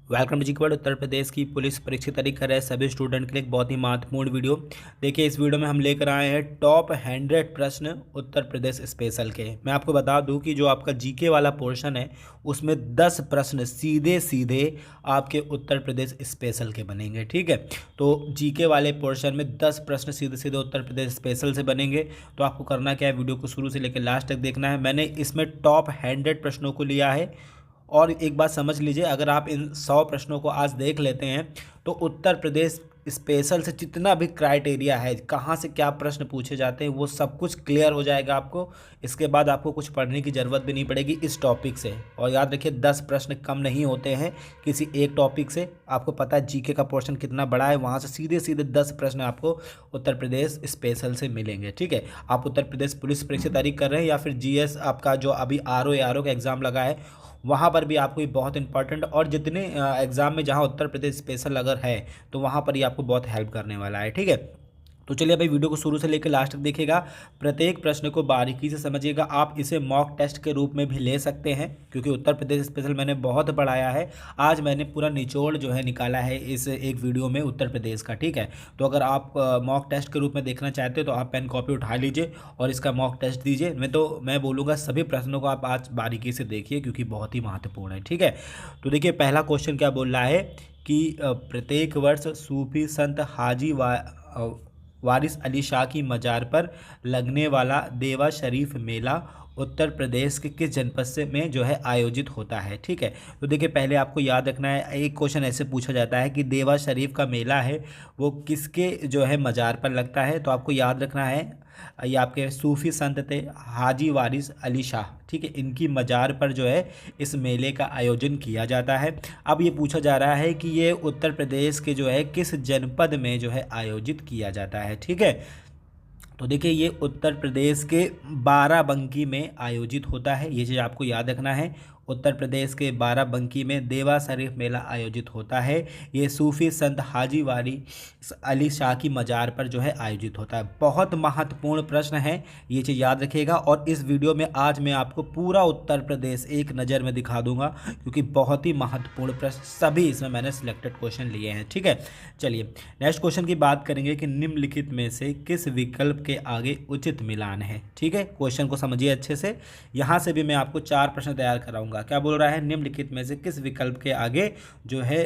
Welcome जी के बाद उत्तर प्रदेश की पुलिस परीक्षा तैयारी कर रहे सभी स्टूडेंट के लिए एक बहुत ही महत्वपूर्ण वीडियो। देखिए, इस वीडियो में हम लेकर आए हैं टॉप 100 प्रश्न उत्तर प्रदेश स्पेशल के। मैं आपको बता दूं कि जो आपका जीके वाला पोर्शन है उसमें 10 प्रश्न सीधे सीधे आपके उत्तर प्रदेश स्पेशल के बनेंगे। ठीक है, तो जीके वाले पोर्शन में 10 प्रश्न सीधे सीधे उत्तर प्रदेश स्पेशल से बनेंगे। तो आपको करना क्या है, वीडियो को शुरू से लेकर लास्ट तक देखना है। मैंने इसमें टॉप 100 प्रश्नों को लिया है। और एक बात समझ लीजिए, अगर आप इन 100 प्रश्नों को आज देख लेते हैं तो उत्तर प्रदेश स्पेशल से जितना भी क्राइटेरिया है, कहाँ से क्या प्रश्न पूछे जाते हैं, वो सब कुछ क्लियर हो जाएगा आपको। इसके बाद आपको कुछ पढ़ने की ज़रूरत भी नहीं पड़ेगी इस टॉपिक से। और याद रखिए, 10 प्रश्न कम नहीं होते हैं किसी एक टॉपिक से। आपको पता है जीके का पोर्शन कितना बड़ा है, वहाँ से सीधे सीधे 10 प्रश्न आपको उत्तर प्रदेश स्पेशल से मिलेंगे। ठीक है, आप उत्तर प्रदेश पुलिस परीक्षा तैयारी कर रहे हैं या फिर जीएस आपका जो अभी आरओ का एग्ज़ाम लगा है, वहाँ पर भी आपको ये बहुत इंपॉर्टेंट, और जितने एग्ज़ाम में जहाँ उत्तर प्रदेश स्पेशल अगर है तो वहाँ पर ये आपको बहुत हेल्प करने वाला है। ठीक है, तो चलिए भाई, वीडियो को शुरू से लेकर लास्ट तक देखिएगा। प्रत्येक प्रश्न को बारीकी से समझिएगा। आप इसे मॉक टेस्ट के रूप में भी ले सकते हैं, क्योंकि उत्तर प्रदेश स्पेशल मैंने बहुत पढ़ाया है। आज मैंने पूरा निचोड़ जो है निकाला है इस एक वीडियो में उत्तर प्रदेश का। ठीक है, तो अगर आप मॉक टेस्ट के रूप में देखना चाहते हो तो आप पेन कॉपी उठा लीजिए और इसका मॉक टेस्ट दीजिए। मैं बोलूँगा सभी प्रश्नों को आप आज बारीकी से देखिए, क्योंकि बहुत ही महत्वपूर्ण है। ठीक है, तो देखिए, पहला क्वेश्चन क्या बोल रहा है कि प्रत्येक वर्ष सूफी संत हाजी वारिस अली शाह की मज़ार पर लगने वाला देवा शरीफ मेला उत्तर प्रदेश के किस जनपद से में जो है आयोजित होता है। ठीक है, तो देखिए, पहले आपको याद रखना है, एक क्वेश्चन ऐसे पूछा जाता है कि देवा शरीफ का मेला है वो किसके जो है मज़ार पर लगता है। तो आपको याद रखना है, ये आपके सूफी संत थे हाजी वारिस अली शाह। ठीक है, इनकी मज़ार पर जो है इस मेले का आयोजन किया जाता है। अब ये पूछा जा रहा है कि ये उत्तर प्रदेश के जो है किस जनपद में जो है आयोजित किया जाता है। ठीक है, तो देखिए, ये उत्तर प्रदेश के बाराबंकी में आयोजित होता है। ये चीज़ आपको याद रखना है, उत्तर प्रदेश के बाराबंकी में देवा शरीफ मेला आयोजित होता है। ये सूफी संत हाजी वारी अली शाह की मज़ार पर जो है आयोजित होता है। बहुत महत्वपूर्ण प्रश्न है, ये चीज़ याद रखिएगा। और इस वीडियो में आज मैं आपको पूरा उत्तर प्रदेश एक नज़र में दिखा दूंगा, क्योंकि बहुत ही महत्वपूर्ण प्रश्न सभी इसमें मैंने सिलेक्टेड क्वेश्चन लिए हैं। ठीक है, चलिए नेक्स्ट क्वेश्चन की बात करेंगे कि निम्नलिखित में से किस विकल्प के आगे उचित मिलान है। ठीक है, क्वेश्चन को समझिए अच्छे से। यहाँ से भी मैं आपको 4 प्रश्न तैयार कराऊंगा। क्या बोल रहा है, निम्नलिखित में से किस विकल्प के आगे जो है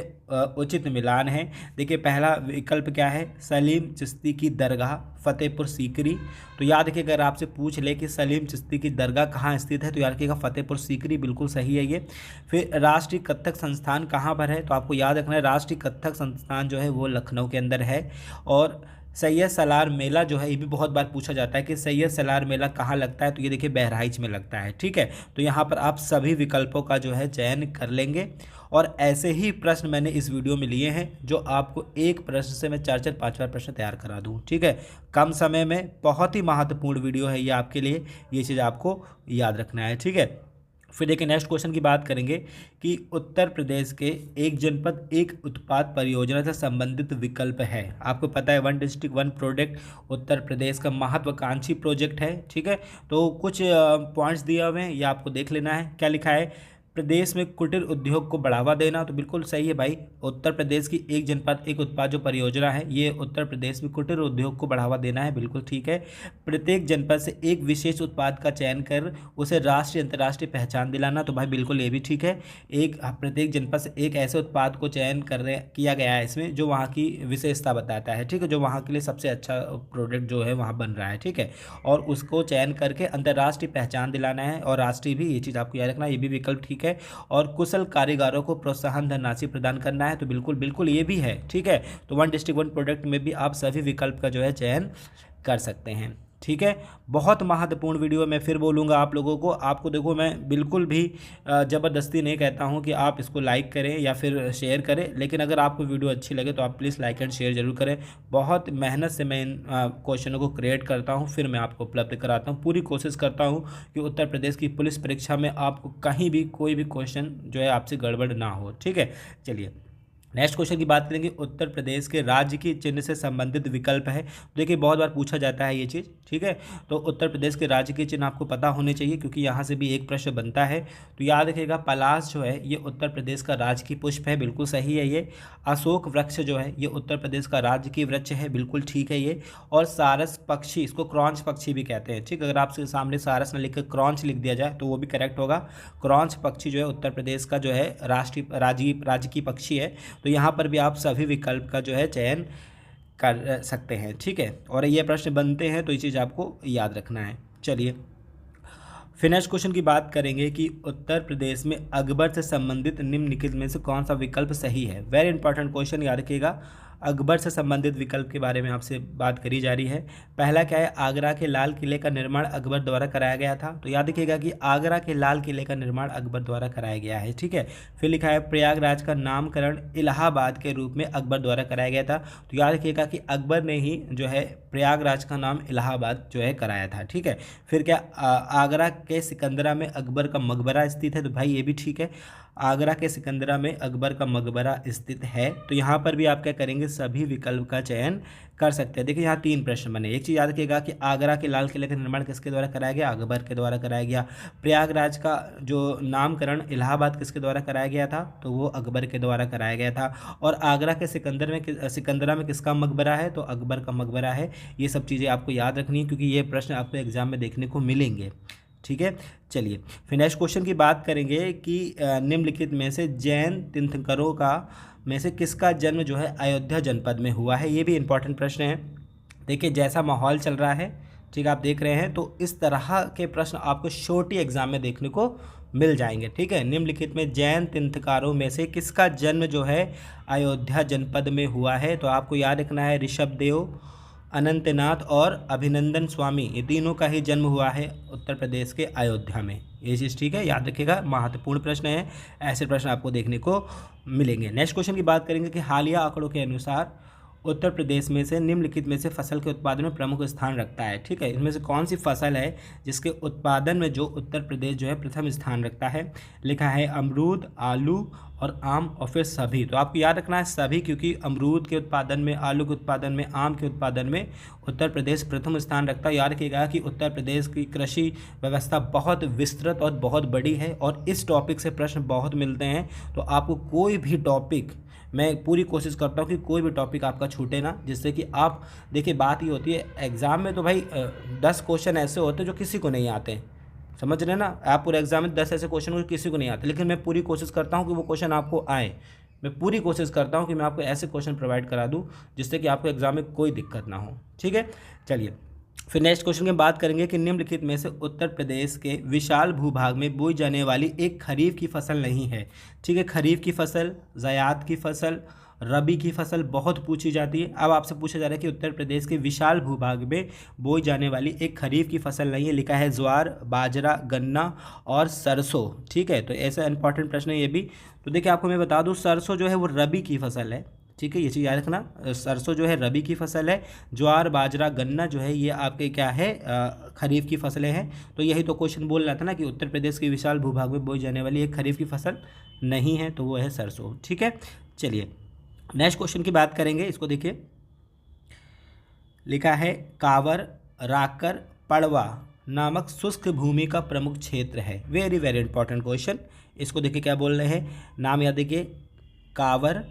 उचित मिलान है। देखिए, पहला विकल्प क्या है, सलीम चिश्ती की दरगाह फतेहपुर सीकरी। तो याद रखिए, अगर आपसे पूछ ले कि सलीम चिश्ती की दरगाह कहाँ स्थित है, तो याद रखिएगा फतेहपुर सीकरी बिल्कुल सही है ये। फिर राष्ट्रीय कथक संस्थान कहाँ पर है, तो आपको याद रखना है राष्ट्रीय कथक संस्थान जो है वो लखनऊ के अंदर है। और सैयद सलार मेला जो है, ये भी बहुत बार पूछा जाता है कि सैयद सलार मेला कहाँ लगता है, तो ये देखिए बहराइच में लगता है। ठीक है, तो यहाँ पर आप सभी विकल्पों का जो है चयन कर लेंगे। और ऐसे ही प्रश्न मैंने इस वीडियो में लिए हैं जो आपको एक प्रश्न से मैं 4-4 5-5 प्रश्न तैयार करा दूँ। ठीक है, कम समय में बहुत ही महत्वपूर्ण वीडियो है ये आपके लिए, ये चीज़ आपको याद रखना है। ठीक है, फिर देखिए, नेक्स्ट क्वेश्चन की बात करेंगे कि उत्तर प्रदेश के एक जनपद एक उत्पाद परियोजना से संबंधित विकल्प है। आपको पता है, one district one product Uttar Pradesh का महत्वाकांक्षी प्रोजेक्ट है। ठीक है, तो कुछ पॉइंट्स दिए हुए हैं, ये आपको देख लेना है। क्या लिखा है, प्रदेश में कुटीर उद्योग को बढ़ावा देना। तो बिल्कुल सही है भाई, उत्तर प्रदेश की एक जनपद एक उत्पाद जो परियोजना है, ये उत्तर प्रदेश में कुटीर उद्योग को बढ़ावा देना है, बिल्कुल ठीक है। प्रत्येक जनपद से एक विशेष उत्पाद का चयन कर उसे राष्ट्रीय अंतर्राष्ट्रीय पहचान दिलाना। तो भाई बिल्कुल ये भी ठीक है, प्रत्येक जनपद से एक ऐसे उत्पाद को चयन किया गया है इसमें जो वहाँ की विशेषता बताता है। ठीक है, जो वहाँ के लिए सबसे अच्छा प्रोडक्ट जो है वहाँ बन रहा है। ठीक है, और उसको चयन करके अंतर्राष्ट्रीय पहचान दिलाना है, और राष्ट्रीय भी, ये चीज़ आपको याद रखना, ये भी विकल्प ठीक है। और कुशल कारीगरों को प्रोत्साहन धनराशि प्रदान करना है, तो बिल्कुल बिल्कुल ये भी है। ठीक है, तो वन डिस्ट्रिक्ट वन प्रोडक्ट में भी आप सभी विकल्प का जो है चयन कर सकते हैं। ठीक है, बहुत महत्वपूर्ण वीडियो। मैं फिर बोलूँगा आप लोगों को, आपको देखो, मैं बिल्कुल भी ज़बरदस्ती नहीं कहता हूँ कि आप इसको लाइक करें या फिर शेयर करें, लेकिन अगर आपको वीडियो अच्छी लगे तो आप प्लीज़ लाइक एंड शेयर जरूर करें। बहुत मेहनत से मैं इन क्वेश्चनों को क्रिएट करता हूँ, फिर मैं आपको उपलब्ध कराता हूँ। पूरी कोशिश करता हूँ कि उत्तर प्रदेश की पुलिस परीक्षा में आपको कहीं भी कोई भी क्वेश्चन जो है आपसे गड़बड़ ना हो। ठीक है, चलिए नेक्स्ट क्वेश्चन की बात करेंगे, उत्तर प्रदेश के राज्य की चिन्ह से संबंधित विकल्प है। देखिए बहुत बार पूछा जाता है ये चीज़, ठीक है। तो उत्तर प्रदेश के राज्य के चिन्ह आपको पता होने चाहिए, क्योंकि यहाँ से भी एक प्रश्न बनता है। तो याद रखिएगा, पलाश जो है ये उत्तर प्रदेश का राजकीय पुष्प है, बिल्कुल सही है ये। अशोक वृक्ष जो है ये उत्तर प्रदेश का राजकीय वृक्ष है, बिल्कुल ठीक है ये। और सारस पक्षी, इसको क्रॉन्च पक्षी भी कहते हैं, ठीक। अगर आपके सामने सारस न लिखकर क्रॉन्च लिख दिया जाए तो वो भी करेक्ट होगा। क्रॉन्च पक्षी जो है उत्तर प्रदेश का जो है राजकीय पक्षी है। तो यहाँ पर भी आप सभी विकल्प का जो है चयन कर सकते हैं, ठीक है। और ये प्रश्न बनते हैं तो ये चीज़ आपको याद रखना है। चलिए फिर नेक्स्ट क्वेश्चन की बात करेंगे कि उत्तर प्रदेश में अकबर से संबंधित निम्नलिखित में से कौन सा विकल्प सही है। वेरी इंपॉर्टेंट क्वेश्चन, याद रखिएगा। अकबर से संबंधित विकल्प के बारे में आपसे बात करी जा रही है। पहला क्या है, आगरा के लाल किले का निर्माण अकबर द्वारा कराया गया था। तो याद रखिएगा कि आगरा के लाल किले का निर्माण अकबर द्वारा कराया गया है, ठीक है। फिर लिखा है प्रयागराज का नामकरण इलाहाबाद के रूप में अकबर द्वारा कराया गया था। तो याद रखिएगा कि अकबर ने ही जो है प्रयागराज का नाम इलाहाबाद जो है कराया था, ठीक है। फिर क्या, आगरा के सिकंदरा में अकबर का मकबरा स्थित है। तो भाई ये भी ठीक है, आगरा के सिकंदरा में अकबर का मकबरा स्थित है। तो यहाँ पर भी आप क्या करेंगे, सभी विकल्प का चयन कर सकते हैं। देखिए यहाँ 3 प्रश्न बने। एक चीज़ याद रखिएगा कि आगरा के लाल किले का निर्माण किसके द्वारा कराया गया, अकबर के द्वारा कराया गया। प्रयागराज का जो नामकरण इलाहाबाद किसके द्वारा कराया गया था, तो वो अकबर के द्वारा कराया गया था। और आगरा के सिकंदरा में किसका मकबरा है, तो अकबर का मकबरा है। ये सब चीज़ें आपको याद रखनी है, क्योंकि ये प्रश्न आपको एग्जाम में देखने को मिलेंगे, ठीक है। चलिए फिर नेक्स्ट क्वेश्चन की बात करेंगे कि निम्नलिखित में से जैन तीर्थंकरों का में से किसका जन्म जो है अयोध्या जनपद में हुआ है। ये भी इंपॉर्टेंट प्रश्न है। देखिए जैसा माहौल चल रहा है, ठीक, आप देख रहे हैं, तो इस तरह के प्रश्न आपको छोटी एग्जाम में देखने को मिल जाएंगे, ठीक है। निम्नलिखित में जैन तीर्थंकरों में से किसका जन्म जो है अयोध्या जनपद में हुआ है। तो आपको याद रखना है ऋषभदेव, अनंतनाथ और अभिनंदन स्वामी, ये तीनों का ही जन्म हुआ है उत्तर प्रदेश के अयोध्या में। ये चीज़ ठीक है, याद रखिएगा, महत्वपूर्ण प्रश्न है। ऐसे प्रश्न आपको देखने को मिलेंगे। नेक्स्ट क्वेश्चन की बात करेंगे कि हालिया आंकड़ों के अनुसार उत्तर प्रदेश में से निम्नलिखित में से फसल के उत्पादन में प्रमुख स्थान रखता है, ठीक है। इनमें से कौन सी फसल है जिसके उत्पादन में जो उत्तर प्रदेश जो है प्रथम स्थान रखता है। लिखा है अमरूद, आलू और आम, और फिर सभी। तो आपको याद रखना है सभी, क्योंकि अमरूद के उत्पादन में, आलू के उत्पादन में, आम के उत्पादन में उत्तर प्रदेश प्रथम स्थान रखता है। याद रखिएगा कि उत्तर प्रदेश की कृषि व्यवस्था बहुत विस्तृत और बहुत बड़ी है, और इस टॉपिक से प्रश्न बहुत मिलते हैं। तो आपको कोई भी टॉपिक, मैं पूरी कोशिश करता हूँ कि कोई भी टॉपिक आपका छूटे ना, जिससे कि आप देखिए, बात ये होती है एग्ज़ाम में तो भाई 10 क्वेश्चन ऐसे होते हैं जो किसी को नहीं आते, समझ रहे हैं ना। आप पूरे एग्जाम में 10 ऐसे क्वेश्चन किसी को नहीं आते, लेकिन मैं पूरी कोशिश करता हूँ कि वो क्वेश्चन आपको आए। मैं पूरी कोशिश करता हूँ कि मैं आपको ऐसे क्वेश्चन प्रोवाइड करा दूँ जिससे कि आपको एग्जाम में कोई दिक्कत ना हो, ठीक है। चलिए फिर नेक्स्ट क्वेश्चन की बात करेंगे कि निम्नलिखित में से उत्तर प्रदेश के विशाल भूभाग में बोई जाने वाली एक खरीफ की फसल नहीं है, ठीक है। खरीफ की फसल, ज़याद की फसल, रबी की फसल बहुत पूछी जाती है। अब आपसे पूछा जा रहा है कि उत्तर प्रदेश के विशाल भूभाग में बोई जाने वाली एक खरीफ की फसल नहीं है। लिखा है ज्वार, बाजरा, गन्ना और सरसों, ठीक है। तो ऐसा इंपॉर्टेंट प्रश्न है ये भी। तो देखिए आपको मैं बता दूं, सरसों जो है वो रबी की फसल है, ठीक है। ये चीज़ याद रखना, सरसों जो है रबी की फसल है। ज्वार, बाजरा, गन्ना जो है ये आपके क्या है, खरीफ की फसलें हैं। तो यही तो क्वेश्चन बोल रहा था ना कि उत्तर प्रदेश के विशाल भूभाग में बोई जाने वाली एक खरीफ की फसल नहीं है, तो वो है सरसों, ठीक है। चलिए नेक्स्ट क्वेश्चन की बात करेंगे, इसको देखिए। लिखा है कावर, राकर, पड़वा नामक शुष्क भूमि का प्रमुख क्षेत्र है। Very very important question. इसको देखिए क्या बोल रहे हैं, नाम याद देखिए, कावर,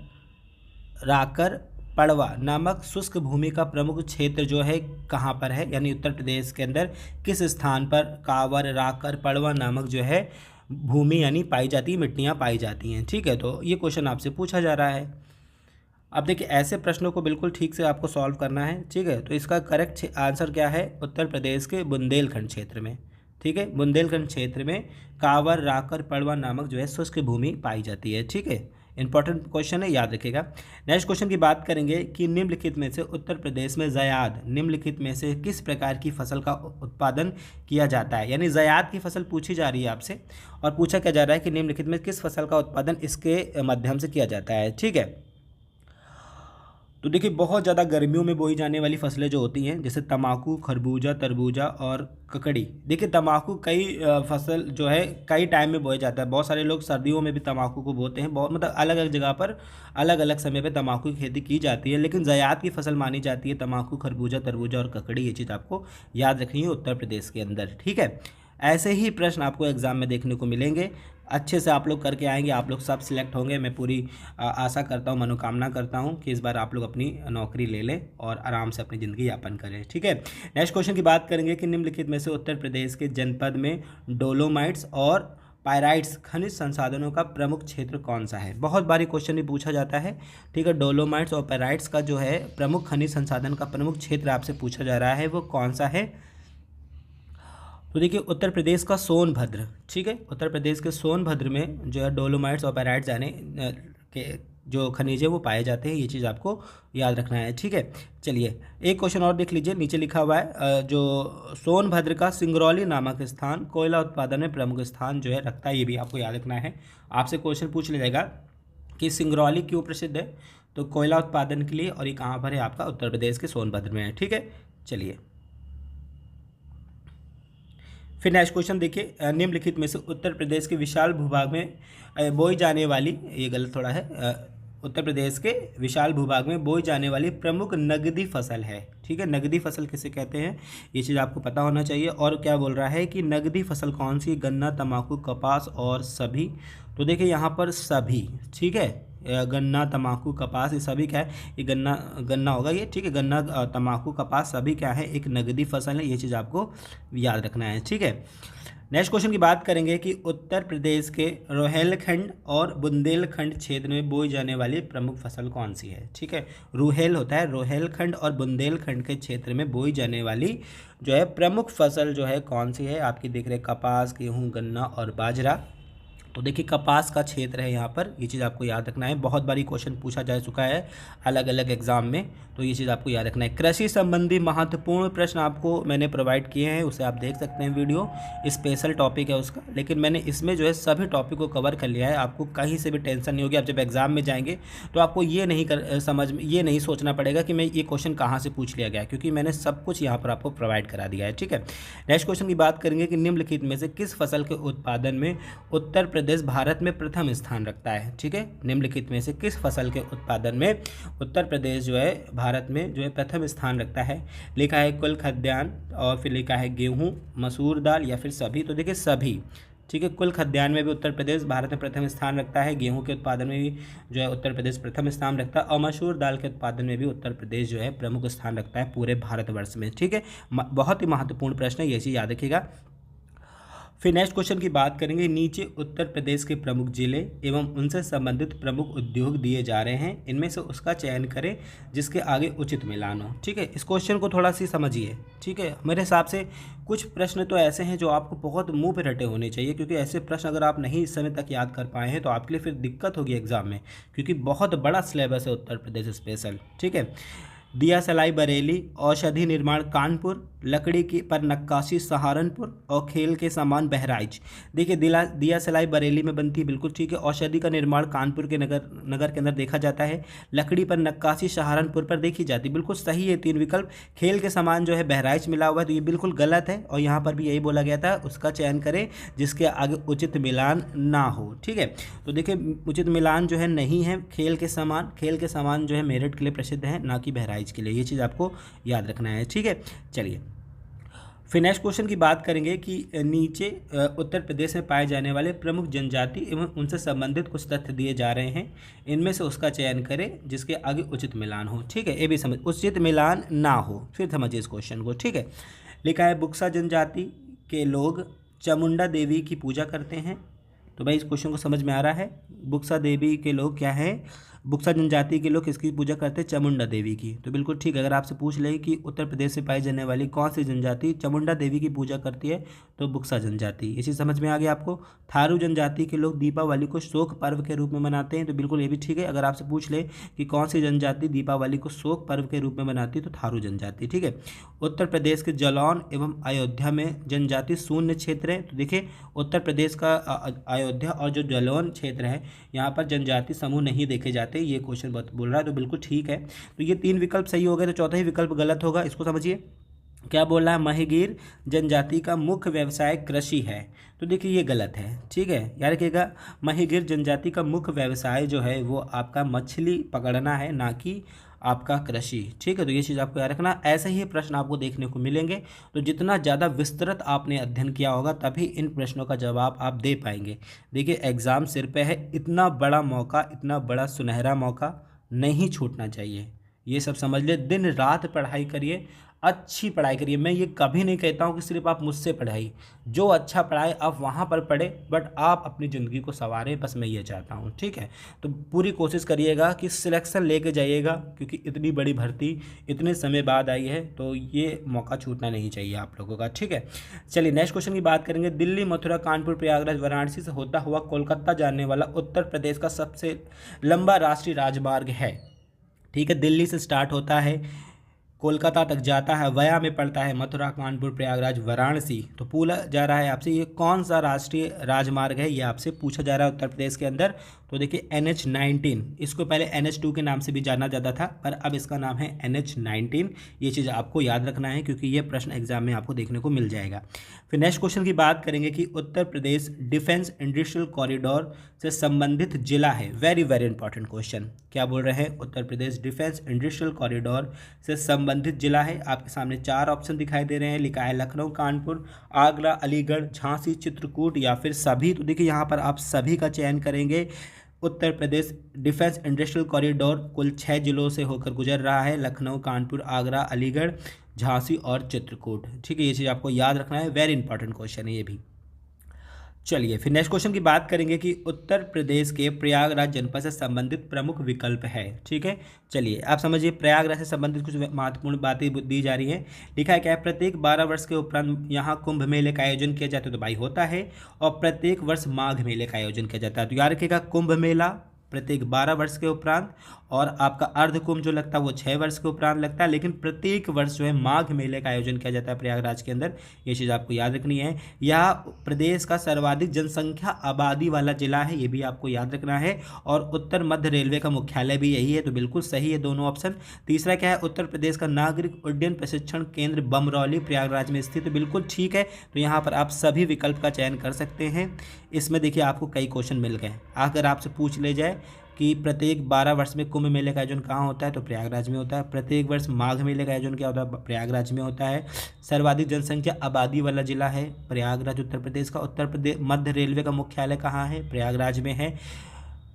राकर, पड़वा नामक शुष्क भूमि का प्रमुख क्षेत्र जो है कहाँ पर है, यानी उत्तर प्रदेश के अंदर किस स्थान पर कावर, राकर, पड़वा नामक जो है भूमि यानी पाई जाती है, मिट्टियाँ पाई जाती हैं, ठीक है। तो ये क्वेश्चन आपसे पूछा जा रहा है। अब देखिए ऐसे प्रश्नों को बिल्कुल ठीक से आपको सॉल्व करना है, ठीक है। तो इसका करेक्ट आंसर क्या है, उत्तर प्रदेश के बुंदेलखंड क्षेत्र में, ठीक है। बुंदेलखंड क्षेत्र में कावर, राकर, पड़वा नामक जो है शुष्क भूमि पाई जाती है, ठीक है। इंपॉर्टेंट क्वेश्चन है, याद रखिएगा। नेक्स्ट क्वेश्चन की बात करेंगे कि निम्नलिखित में से उत्तर प्रदेश में ज़याद निम्नलिखित में से किस प्रकार की फसल का उत्पादन किया जाता है। यानी ज़याद की फसल पूछी जा रही है आपसे, और पूछा क्या जा रहा है कि निम्नलिखित में किस फसल का उत्पादन इसके माध्यम से किया जाता है, ठीक है। तो देखिए बहुत ज़्यादा गर्मियों में बोई जाने वाली फसलें जो होती हैं जैसे तम्बाकू, खरबूजा, तरबूजा और ककड़ी। देखिए तम्बाकू कई फसल जो है कई टाइम में बोया जाता है। बहुत सारे लोग सर्दियों में भी तम्बाकू को बोते हैं, बहुत मतलब अलग अलग जगह पर अलग अलग समय पर तम्बाकू की खेती की जाती है, लेकिन ज़यात की फसल मानी जाती है तम्बाकू, खरबूजा, तरबूजा और ककड़ी। ये चीज़ आपको याद रखनी है उत्तर प्रदेश के अंदर, ठीक है। ऐसे ही प्रश्न आपको एग्ज़ाम में देखने को मिलेंगे। अच्छे से आप लोग करके आएंगे, आप लोग सब सिलेक्ट होंगे। मैं पूरी आशा करता हूँ, मनोकामना करता हूँ कि इस बार आप लोग अपनी नौकरी ले लें और आराम से अपनी ज़िंदगी यापन करें, ठीक है। नेक्स्ट क्वेश्चन की बात करेंगे कि निम्नलिखित में से उत्तर प्रदेश के जनपद में डोलोमाइट्स और पायराइट्स खनिज संसाधनों का प्रमुख क्षेत्र कौन सा है। बहुत बारी क्वेश्चन भी पूछा जाता है, ठीक है। डोलोमाइट्स और पायराइट्स का जो है प्रमुख खनिज संसाधन का प्रमुख क्षेत्र आपसे पूछा जा रहा है, वो कौन सा है। तो देखिए उत्तर प्रदेश का सोनभद्र, ठीक है। उत्तर प्रदेश के सोनभद्र में जो है डोलोमाइट्स और पायराइट्स यानी के जो खनिज है वो पाए जाते हैं। ये चीज़ आपको याद रखना है, ठीक है। चलिए एक क्वेश्चन और देख लीजिए, नीचे लिखा हुआ है जो सोनभद्र का सिंगरौली नामक स्थान कोयला उत्पादन में प्रमुख स्थान जो है रखता है। ये भी आपको याद रखना है। आपसे क्वेश्चन पूछ लिया जाएगा कि सिंगरौली क्यों प्रसिद्ध है, तो कोयला उत्पादन के लिए, और ये कहाँ पर है आपका उत्तर प्रदेश के सोनभद्र में है, ठीक है। चलिए फिर नेक्स्ट क्वेश्चन देखिए, निम्नलिखित में से उत्तर प्रदेश के विशाल भूभाग में बोई जाने वाली, ये गलत थोड़ा है, उत्तर प्रदेश के विशाल भूभाग में बोई जाने वाली प्रमुख नगदी फसल है, ठीक है। नगदी फसल किसे कहते हैं ये चीज़ आपको पता होना चाहिए। और क्या बोल रहा है कि नगदी फसल कौन सी, गन्ना, तंबाकू, कपास और सभी। तो देखिए यहाँ पर सभी, ठीक है। गन्ना, तंबाकू, कपास ये सभी क्या है, ये गन्ना होगा ये, ठीक है। गन्ना, तंबाकू, कपास सभी क्या है, एक नगदी फसल है। ये चीज़ आपको याद रखना है, ठीक है। नेक्स्ट क्वेश्चन की बात करेंगे कि उत्तर प्रदेश के रोहेलखंड और बुंदेलखंड क्षेत्र में बोई जाने वाली प्रमुख फसल कौन सी है, ठीक है। रोहेल होता है, रोहेलखंड और बुंदेलखंड के क्षेत्र में बोई जाने वाली जो है प्रमुख फसल जो है कौन सी है आपकी, देख रहे कपास, गेहूँ, गन्ना और बाजरा। तो देखिए कपास का क्षेत्र है यहाँ पर, ये चीज़ आपको याद रखना है। बहुत बारी क्वेश्चन पूछा जा चुका है अलग अलग एग्जाम में, तो ये चीज़ आपको याद रखना है। कृषि संबंधी महत्वपूर्ण प्रश्न आपको मैंने प्रोवाइड किए हैं, उसे आप देख सकते हैं, वीडियो स्पेशल टॉपिक है उसका, लेकिन मैंने इसमें जो है सभी टॉपिक को कवर कर लिया है। आपको कहीं से भी टेंशन नहीं होगी। आप जब एग्जाम में जाएंगे तो आपको ये नहीं सोचना पड़ेगा कि मैं ये क्वेश्चन कहाँ से पूछ लिया गया, क्योंकि मैंने सब कुछ यहाँ पर आपको प्रोवाइड करा दिया है, ठीक है। नेक्स्ट क्वेश्चन की बात करेंगे कि निम्नलिखित में से किस फसल के उत्पादन में उत्तर प्रदेश भारत में प्रथम स्थान रखता है, ठीक है। निम्नलिखित में से किस फसल के उत्पादन में उत्तर प्रदेश जो है भारत में जो है प्रथम स्थान रखता है। लिखा है कुल खाद्यान्न, और फिर लिखा है गेहूं, मसूर दाल या फिर सभी। तो देखिए सभी, ठीक है। कुल खाद्यान्न में भी उत्तर प्रदेश भारत में प्रथम स्थान रखता है। गेहूं के उत्पादन में भी जो है उत्तर प्रदेश प्रथम स्थान रखता है, और मसूर दाल के उत्पादन में भी उत्तर प्रदेश जो है प्रमुख स्थान रखता है पूरे भारतवर्ष में, ठीक है। बहुत ही महत्वपूर्ण प्रश्न है, ये चीज़ याद रखिएगा। फिर नेक्स्ट क्वेश्चन की बात करेंगे, नीचे उत्तर प्रदेश के प्रमुख जिले एवं उनसे संबंधित प्रमुख उद्योग दिए जा रहे हैं, इनमें से उसका चयन करें जिसके आगे उचित मिलान हो, ठीक है। इस क्वेश्चन को थोड़ा सी समझिए, ठीक है। मेरे हिसाब से कुछ प्रश्न तो ऐसे हैं जो आपको बहुत मुंह पे रटे होने चाहिए, क्योंकि ऐसे प्रश्न अगर आप नहीं इस समय तक याद कर पाए हैं तो आपके लिए फिर दिक्कत होगी एग्जाम में, क्योंकि बहुत बड़ा सिलेबस है उत्तर प्रदेश स्पेशल, ठीक है। दिया सलाई बरेली, औषधि निर्माण कानपुर, लकड़ी की पर नक्काशी सहारनपुर और खेल के सामान बहराइच। देखिए दिया सलाई बरेली में बनती है, बिल्कुल ठीक है। औषधि का निर्माण कानपुर के नगर के अंदर देखा जाता है। लकड़ी पर नक्काशी सहारनपुर पर देखी जाती है, बिल्कुल सही है तीन विकल्प। खेल के सामान जो है बहराइच मिला हुआ है, तो ये बिल्कुल गलत है, और यहाँ पर भी यही बोला गया था, उसका चयन करें जिसके आगे उचित मिलान ना हो, ठीक है। तो देखिए उचित मिलान जो है नहीं है खेल के सामान जो है मेरठ के लिए प्रसिद्ध है, ना कि बहराइच के लिए। ये चीज़ आपको याद रखना है, ठीक है। चलिए फिर नेक्स्ट क्वेश्चन की बात करेंगे कि नीचे उत्तर प्रदेश में पाए जाने वाले प्रमुख जनजाति एवं उनसे संबंधित कुछ तथ्य दिए जा रहे हैं, इनमें से उसका चयन करें जिसके आगे उचित मिलान हो, ठीक है। ये भी समझ, उचित मिलान ना हो, फिर समझिए इस क्वेश्चन को, ठीक है। लिखा है बुक्सा जनजाति के लोग चामुंडा देवी की पूजा करते हैं। तो भाई इस क्वेश्चन को समझ में आ रहा है, बुक्सा देवी के लोग क्या है, बुक्सा जनजाति के लोग किसकी पूजा करते हैं, चामुंडा देवी की। तो बिल्कुल ठीक है। अगर आपसे पूछ ले कि उत्तर प्रदेश से पाई जाने वाली कौन सी जनजाति चामुंडा देवी की पूजा करती है, तो बुक्सा जनजाति। ये चीज़ समझ में आ गया आपको। थारू जनजाति के लोग दीपावली को शोक पर्व के रूप में मनाते हैं, तो बिल्कुल ये भी ठीक है। अगर आपसे पूछ ले कि कौन सी जनजाति दीपावली को शोक पर्व के रूप में मनाती है, तो थारू जनजाति, ठीक है। उत्तर प्रदेश के जलौन एवं अयोध्या में जनजाति शून्य क्षेत्र है। तो देखिए उत्तर प्रदेश का अयोध्या और जो जलौन क्षेत्र है, यहाँ पर जनजाति समूह नहीं देखे जाते, थे, ये क्वेश्चन बोल रहा है, तो बिल्कुल ठीक है। तो ये 3 विकल्प सही हो गए, तो चौथा ही विकल्प गलत होगा। इसको समझिए क्या बोल रहा है, महिगीर जनजाति का मुख्य व्यवसाय कृषि है। तो देखिए ये गलत है, ठीक है, याद रखिएगा। महिगीर जनजाति का मुख्य व्यवसाय जो है वो आपका मछली पकड़ना है, ना कि आपका कृषि, ठीक है। तो ये चीज़ आपको याद रखना। ऐसे ही प्रश्न आपको देखने को मिलेंगे। तो जितना ज़्यादा विस्तृत आपने अध्ययन किया होगा तभी इन प्रश्नों का जवाब आप दे पाएंगे। देखिए एग्ज़ाम सिर पे है, इतना बड़ा मौका, इतना बड़ा सुनहरा मौका नहीं छूटना चाहिए। ये सब समझ ले, दिन रात पढ़ाई करिए, अच्छी पढ़ाई करिए। मैं ये कभी नहीं कहता हूँ कि सिर्फ आप मुझसे पढ़ाई, जो अच्छा पढ़ाए आप वहाँ पर पढ़े, बट आप अपनी ज़िंदगी को संवारें, बस मैं ये चाहता हूँ, ठीक है। तो पूरी कोशिश करिएगा कि सिलेक्शन लेके जाइएगा, क्योंकि इतनी बड़ी भर्ती इतने समय बाद आई है, तो ये मौका छूटना नहीं चाहिए आप लोगों का, ठीक है। चलिए नेक्स्ट क्वेश्चन की बात करेंगे। दिल्ली, मथुरा, कानपुर, प्रयागराज, वाराणसी से होता हुआ कोलकाता जाने वाला उत्तर प्रदेश का सबसे लंबा राष्ट्रीय राजमार्ग है, ठीक है। दिल्ली से स्टार्ट होता है, कोलकाता तक जाता है, वया में पड़ता है, मथुरा, कानपुर, प्रयागराज, वाराणसी। तो पूछा जा रहा है आपसे ये कौन सा राष्ट्रीय राजमार्ग है, ये आपसे पूछा जा रहा है उत्तर प्रदेश के अंदर। तो देखिए NH-19, इसको पहले NH-2 के नाम से भी जाना जाता था, पर अब इसका नाम है NH-19। ये चीज़ आपको याद रखना है, क्योंकि ये प्रश्न एग्जाम में आपको देखने को मिल जाएगा। फिर नेक्स्ट क्वेश्चन की बात करेंगे कि Uttar Pradesh defence industrial corridor से संबंधित जिला है। Very very important question. क्या बोल रहे हैं, Uttar Pradesh defence industrial corridor से संबंधित जिला है। आपके सामने 4 ऑप्शन दिखाई दे रहे हैं, लिखा है लखनऊ, कानपुर, आगरा, अलीगढ़, झांसी, चित्रकूट या फिर सभी। तो देखिए यहाँ पर आप सभी का चयन करेंगे। Uttar Pradesh defence industrial corridor कुल 6 जिलों से होकर गुजर रहा है, लखनऊ, कानपुर, आगरा, अलीगढ़, झांसी और चित्रकूट, ठीक है। ये चीज़ आपको याद रखना है, वेरी इंपॉर्टेंट क्वेश्चन है ये भी। चलिए फिर नेक्स्ट क्वेश्चन की बात करेंगे कि उत्तर प्रदेश के प्रयागराज जनपद से संबंधित प्रमुख विकल्प है, ठीक है। चलिए आप समझिए, प्रयागराज से संबंधित कुछ महत्वपूर्ण बातें दी जा रही हैं। लिखा है क्या है, प्रत्येक 12 वर्ष के उपरांत यहाँ कुंभ मेले का आयोजन किया जाता है, तो भाई होता है। और प्रत्येक वर्ष माघ मेले का आयोजन किया जाता है। तो याद रखिएगा, कुंभ मेला प्रत्येक 12 वर्ष के उपरांत, और आपका अर्ध कुंभ जो लगता है वो 6 वर्ष के उपरांत लगता है, लेकिन प्रत्येक वर्ष जो है माघ मेले का आयोजन किया जाता है प्रयागराज के अंदर। ये चीज़ आपको याद रखनी है। यह प्रदेश का सर्वाधिक जनसंख्या आबादी वाला जिला है, ये भी आपको याद रखना है। और उत्तर मध्य रेलवे का मुख्यालय भी यही है, तो बिल्कुल सही है दोनों ऑप्शन। तीसरा क्या है, उत्तर प्रदेश का नागरिक उड्डयन प्रशिक्षण केंद्र बमरौली प्रयागराज में स्थित, बिल्कुल ठीक है। तो यहाँ पर आप सभी विकल्प का चयन कर सकते हैं। इसमें देखिए आपको कई क्वेश्चन मिल गए। अगर आपसे पूछ ले जाए कि प्रत्येक 12 वर्ष में कुंभ मेले का आयोजन कहाँ होता है, तो प्रयागराज में होता है। प्रत्येक वर्ष माघ मेले का आयोजन क्या होता है, प्रयागराज में होता है। सर्वाधिक जनसंख्या आबादी वाला जिला है प्रयागराज उत्तर प्रदेश का। उत्तर प्रदेश मध्य रेलवे का मुख्यालय कहाँ है, प्रयागराज में है।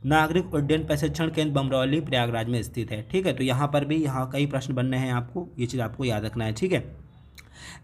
नागरिक उड्डयन प्रशिक्षण केंद्र बमरौली प्रयागराज में स्थित है, ठीक है। तो यहाँ पर भी यहाँ कई प्रश्न बनने हैं आपको, ये चीज़ आपको याद रखना है, ठीक है।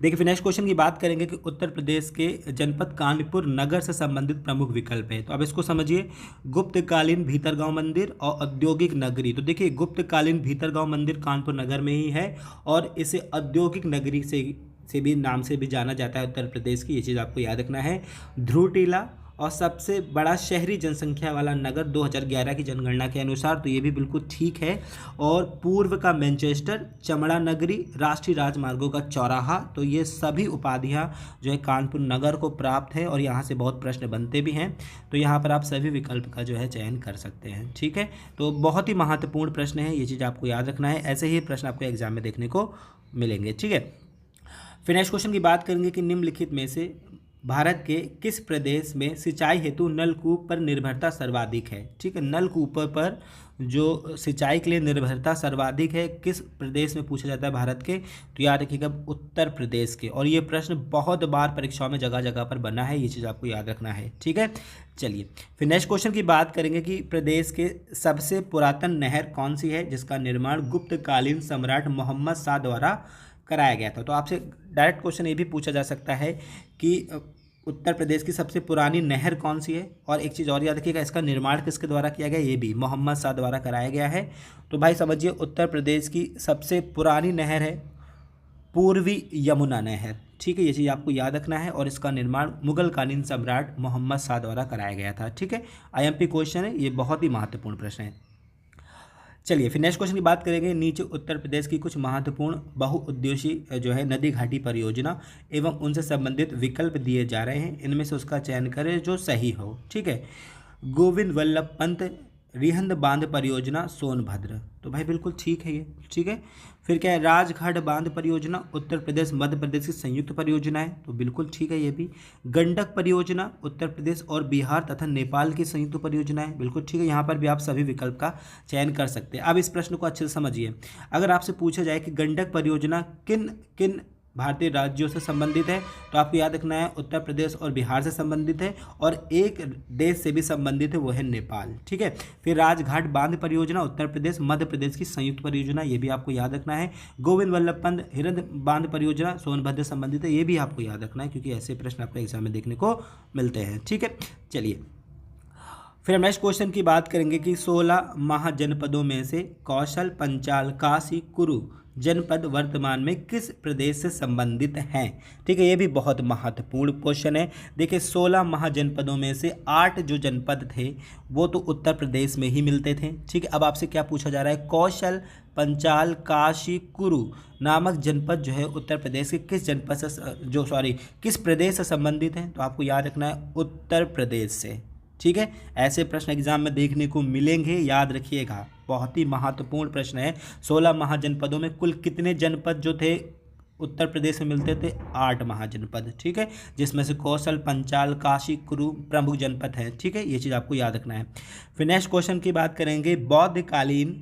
देखिए फिर नेक्स्ट क्वेश्चन की बात करेंगे कि उत्तर प्रदेश के जनपद कानपुर नगर से संबंधित प्रमुख विकल्प है। तो अब इसको समझिए, गुप्तकालीन भीतरगांव मंदिर और औद्योगिक नगरी। तो देखिए गुप्तकालीन भीतरगांव मंदिर कानपुर नगर में ही है, और इसे औद्योगिक नगरी से भी नाम से भी जाना जाता है उत्तर प्रदेश की। ये चीज़ आपको याद रखना है। ध्रुव टीला और सबसे बड़ा शहरी जनसंख्या वाला नगर 2011 की जनगणना के अनुसार, तो ये भी बिल्कुल ठीक है। और पूर्व का मैनचेस्टर, चमड़ा नगरी, राष्ट्रीय राजमार्गों का चौराहा, तो ये सभी उपाधियां जो है कानपुर नगर को प्राप्त है, और यहाँ से बहुत प्रश्न बनते भी हैं। तो यहाँ पर आप सभी विकल्प का जो है चयन कर सकते हैं, ठीक है। तो बहुत ही महत्वपूर्ण प्रश्न है, ये चीज़ आपको याद रखना है। ऐसे ही प्रश्न आपको एग्जाम में देखने को मिलेंगे, ठीक है। फिर नेक्स्ट क्वेश्चन की बात करेंगे कि निम्नलिखित में से भारत के किस प्रदेश में सिंचाई हेतु नलकूप पर निर्भरता सर्वाधिक है, ठीक है। नलकूपों पर जो सिंचाई के लिए निर्भरता सर्वाधिक है किस प्रदेश में पूछा जाता है भारत के, तो याद रखिएगा उत्तर प्रदेश के। और ये प्रश्न बहुत बार परीक्षाओं में जगह जगह पर बना है, ये चीज़ आपको याद रखना है, ठीक है। चलिए फिर नेक्स्ट क्वेश्चन की बात करेंगे कि प्रदेश के सबसे पुरातन नहर कौन सी है जिसका निर्माण गुप्तकालीन सम्राट मोहम्मद शाह द्वारा कराया गया था। तो आपसे डायरेक्ट क्वेश्चन ये भी पूछा जा सकता है कि उत्तर प्रदेश की सबसे पुरानी नहर कौन सी है, और एक चीज़ और याद रखिएगा, इसका निर्माण किसके द्वारा किया गया, ये भी मोहम्मद शाह द्वारा कराया गया है। तो भाई समझिए, उत्तर प्रदेश की सबसे पुरानी नहर है पूर्वी यमुना नहर, ठीक है। ये चीज़ आपको याद रखना है, और इसका निर्माण मुगलकालीन सम्राट मोहम्मद शाह द्वारा कराया गया था, ठीक है। IMP क्वेश्चन है, ये बहुत ही महत्वपूर्ण प्रश्न है। चलिए फिर नेक्स्ट क्वेश्चन की बात करेंगे। नीचे उत्तर प्रदेश की कुछ महत्वपूर्ण बहुउद्देशीय जो है नदी घाटी परियोजना एवं उनसे संबंधित विकल्प दिए जा रहे हैं, इनमें से उसका चयन करें जो सही हो, ठीक है। गोविंद वल्लभ पंत रिहंद बांध परियोजना सोनभद्र, तो भाई बिल्कुल ठीक है ये, ठीक है। फिर क्या है, राजघाट बांध परियोजना उत्तर प्रदेश मध्य प्रदेश की संयुक्त परियोजना है, तो बिल्कुल ठीक है ये भी। गंडक परियोजना उत्तर प्रदेश और बिहार तथा नेपाल की संयुक्त परियोजना है, बिल्कुल ठीक है। यहाँ पर भी आप सभी विकल्प का चयन कर सकते हैं। अब इस प्रश्न को अच्छे से समझिए। अगर आपसे पूछा जाए कि गंडक परियोजना किन किन भारतीय राज्यों से संबंधित है, तो आपको याद रखना है उत्तर प्रदेश और बिहार से संबंधित है, और एक देश से भी संबंधित है, वो है नेपाल, ठीक है। फिर राजघाट बांध परियोजना उत्तर प्रदेश मध्य प्रदेश की संयुक्त परियोजना, ये भी आपको याद रखना है। गोविंद वल्लभ पंत हिरंद बांध परियोजना सोनभद्र से संबंधित है, ये भी आपको याद रखना है, क्योंकि ऐसे प्रश्न आपको एग्जाम में देखने को मिलते हैं, ठीक है। चलिए फिर हम नेक्स्ट क्वेश्चन की बात करेंगे कि 16 महाजनपदों में से कौशल, पंचाल, काशी, कुरु जनपद वर्तमान में किस प्रदेश से संबंधित हैं, ठीक है। ये भी बहुत महत्वपूर्ण क्वेश्चन है। देखिए 16 महाजनपदों में से 8 जो जनपद थे वो तो उत्तर प्रदेश में ही मिलते थे, ठीक है। अब आपसे क्या पूछा जा रहा है, कौशल, पंचाल, काशी, कुरु नामक जनपद जो है उत्तर प्रदेश के किस जनपद से किस प्रदेश से संबंधित हैं, तो आपको याद रखना है उत्तर प्रदेश से, ठीक है। ऐसे प्रश्न एग्जाम में देखने को मिलेंगे, याद रखिएगा, बहुत ही महत्वपूर्ण प्रश्न है। 16 महाजनपदों में कुल कितने जनपद जो थे उत्तर प्रदेश में मिलते थे, 8 महाजनपद, ठीक है, जिसमें से कौशल, पंचाल, काशी, कुरु प्रमुख जनपद हैं, ठीक है। ये चीज़ आपको याद रखना है। फिर नेक्स्ट क्वेश्चन की बात करेंगे, बौद्धकालीन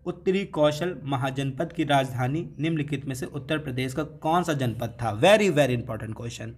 उत्तरी कौशल महाजनपद की राजधानी निम्नलिखित में से उत्तर प्रदेश का कौन सा जनपद था। Very very important question.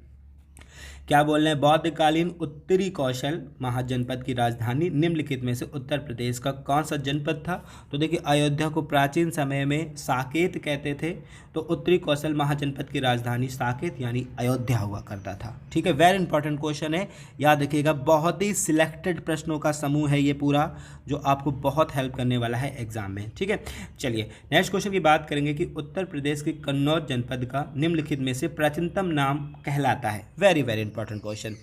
क्या बोल रहे हैं, बौद्धकालीन उत्तरी कौशल महाजनपद की राजधानी निम्नलिखित में से उत्तर प्रदेश का कौन सा जनपद था। तो देखिए अयोध्या को प्राचीन समय में साकेत कहते थे, तो उत्तरी कौशल महाजनपद की राजधानी साकेत यानी अयोध्या हुआ करता था, ठीक है। वेरी इंपॉर्टेंट क्वेश्चन है, याद रखिएगा। बहुत ही सिलेक्टेड प्रश्नों का समूह है ये पूरा, जो आपको बहुत हेल्प करने वाला है एग्जाम में, ठीक है। चलिए नेक्स्ट क्वेश्चन की बात करेंगे कि उत्तर प्रदेश के कन्नौज जनपद का निम्नलिखित में से प्राचीनतम नाम कहलाता है। Very very important question.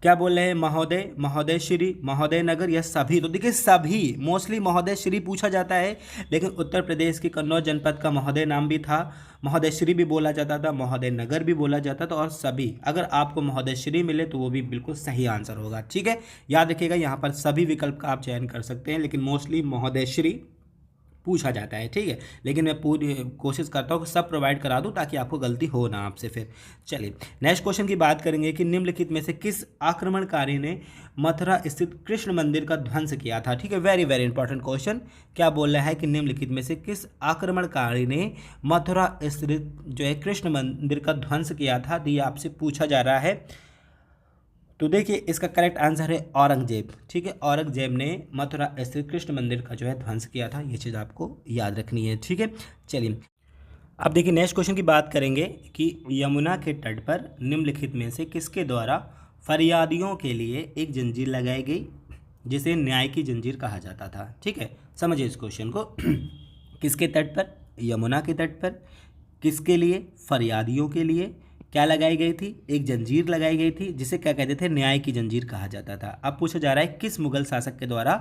क्या बोल रहे हैं, महोदय, महोदय श्री, महोदय नगर या सभी। तो देखिए सभी, मोस्टली महोदय श्री पूछा जाता है, लेकिन उत्तर प्रदेश के कन्नौज जनपद का महोदय नाम भी था, महोदय श्री भी बोला जाता था, महोदय नगर भी बोला जाता था, और सभी। अगर आपको महोदय श्री मिले तो वो भी बिल्कुल सही आंसर होगा, ठीक है। याद रखिएगा यहाँ पर सभी विकल्प का आप चयन कर सकते हैं, लेकिन मोस्टली महोदय श्री पूछा जाता है, ठीक है। लेकिन मैं पूरी कोशिश करता हूँ कि सब प्रोवाइड करा दूँ ताकि आपको गलती हो ना आपसे। फिर चलिए नेक्स्ट क्वेश्चन की बात करेंगे कि निम्नलिखित में से किस आक्रमणकारी ने मथुरा स्थित कृष्ण मंदिर का ध्वंस किया था, ठीक है। Very very important question. क्या बोल रहा है कि निम्नलिखित में से किस आक्रमणकारी ने मथुरा स्थित जो है कृष्ण मंदिर का ध्वंस किया था, तो ये आपसे पूछा जा रहा है। तो देखिए इसका करेक्ट आंसर है औरंगजेब, ठीक है। औरंगजेब ने मथुरा स्थित कृष्ण मंदिर का जो है ध्वंस किया था, ये चीज़ आपको याद रखनी है, ठीक है। चलिए अब देखिए नेक्स्ट क्वेश्चन की बात करेंगे कि यमुना के तट पर निम्नलिखित में से किसके द्वारा फरियादियों के लिए एक जंजीर लगाई गई जिसे न्याय की जंजीर कहा जाता था, ठीक है। समझिए इस क्वेश्चन को। किसके तट पर, यमुना के तट पर, किसके लिए, फरियादियों के लिए क्या लगाई गई थी, एक जंजीर लगाई गई थी जिसे क्या कहते थे, न्याय की जंजीर कहा जाता था। अब पूछा जा रहा है किस मुगल शासक के द्वारा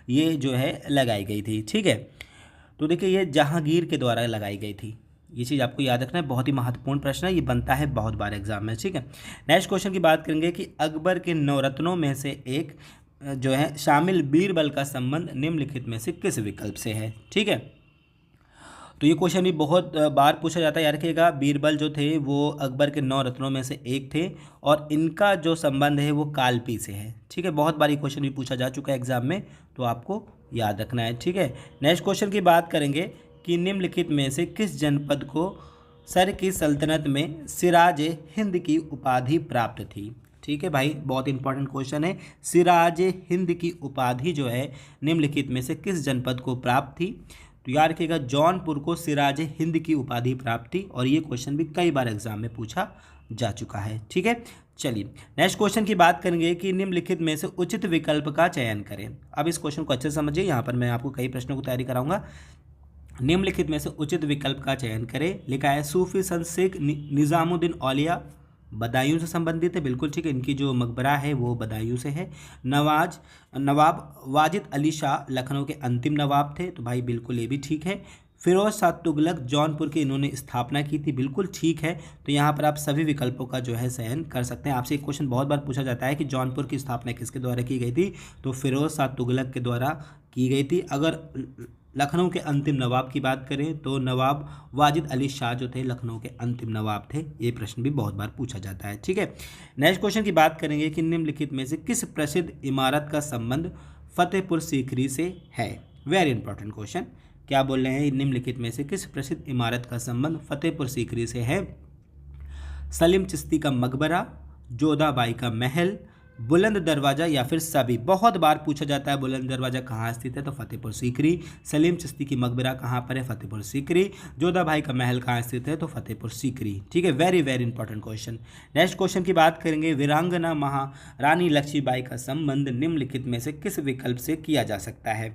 ये जो है लगाई गई थी, ठीक है। तो देखिए ये जहांगीर के द्वारा लगाई गई थी, ये चीज़ आपको याद रखना है, बहुत ही महत्वपूर्ण प्रश्न है, ये बनता है बहुत बार एग्जाम में, ठीक है। नेक्स्ट क्वेश्चन की बात करेंगे कि अकबर के नवरत्नों में से एक जो है शामिल बीरबल का संबंध निम्नलिखित में से किस विकल्प से है, ठीक है। तो ये क्वेश्चन भी बहुत बार पूछा जाता है, याद रखिएगा। बीरबल जो थे वो अकबर के 9 रत्नों में से एक थे, और इनका जो संबंध है वो कालपी से है, ठीक है। बहुत बार ये क्वेश्चन भी पूछा जा चुका है एग्जाम में, तो आपको याद रखना है, ठीक है। नेक्स्ट क्वेश्चन की बात करेंगे कि निम्नलिखित में से किस जनपद को सर की सल्तनत में सिराज हिंद की उपाधि प्राप्त थी, ठीक है भाई, बहुत इंपॉर्टेंट क्वेश्चन है। सिराज हिंद की उपाधि जो है निम्नलिखित में से किस जनपद को प्राप्त थी, तो याद रखिएगा जौनपुर को सिराज हिंद की उपाधि प्राप्त थी, और ये क्वेश्चन भी कई बार एग्जाम में पूछा जा चुका है, ठीक है। चलिए नेक्स्ट क्वेश्चन की बात करेंगे कि निम्नलिखित में से उचित विकल्प का चयन करें। अब इस क्वेश्चन को अच्छे से समझिए, यहाँ पर मैं आपको कई प्रश्नों की तैयारी कराऊंगा। निम्नलिखित में से उचित विकल्प का चयन करें। लिखा है सूफी संत शेख निज़ामुद्दीन औलिया बदायूं से संबंधित है, बिल्कुल ठीक है, इनकी जो मकबरा है वो बदायूं से है। नवाब वाजिद अली शाह लखनऊ के अंतिम नवाब थे, तो भाई बिल्कुल ये भी ठीक है। फिरोज शाह तुगलक जौनपुर की इन्होंने स्थापना की थी। बिल्कुल ठीक है। तो यहाँ पर आप सभी विकल्पों का जो है चयन कर सकते हैं। आपसे एक क्वेश्चन बहुत बार पूछा जाता है कि जौनपुर की स्थापना किसके द्वारा की गई थी, तो फिरोज शाह तुगलक के द्वारा की गई थी। अगर लखनऊ के अंतिम नवाब की बात करें तो नवाब वाजिद अली शाह जो थे लखनऊ के अंतिम नवाब थे। ये प्रश्न भी बहुत बार पूछा जाता है। ठीक है, नेक्स्ट क्वेश्चन की बात करेंगे कि निम्नलिखित में से किस प्रसिद्ध इमारत का संबंध फतेहपुर सीकरी से है। Very important question. क्या बोल रहे हैं, निम्नलिखित में से किस प्रसिद्ध इमारत का संबंध फतेहपुर सीकरी से है। सलीम चिश्ती का मकबरा, जोधाबाई का महल, बुलंद दरवाज़ा या फिर सभी। बहुत बार पूछा जाता है बुलंद दरवाज़ा कहाँ स्थित है, तो फतेहपुर सीकरी। सलीम चिश्ती की मकबरा कहाँ पर है, फतेहपुर सीकरी। जोधाबाई का महल कहाँ स्थित है, तो फतेहपुर सीकरी। ठीक है, very very important question. Next question की बात करेंगे, वीरांगना महारानी लक्ष्मीबाई का संबंध निम्नलिखित में से किस विकल्प से किया जा सकता है।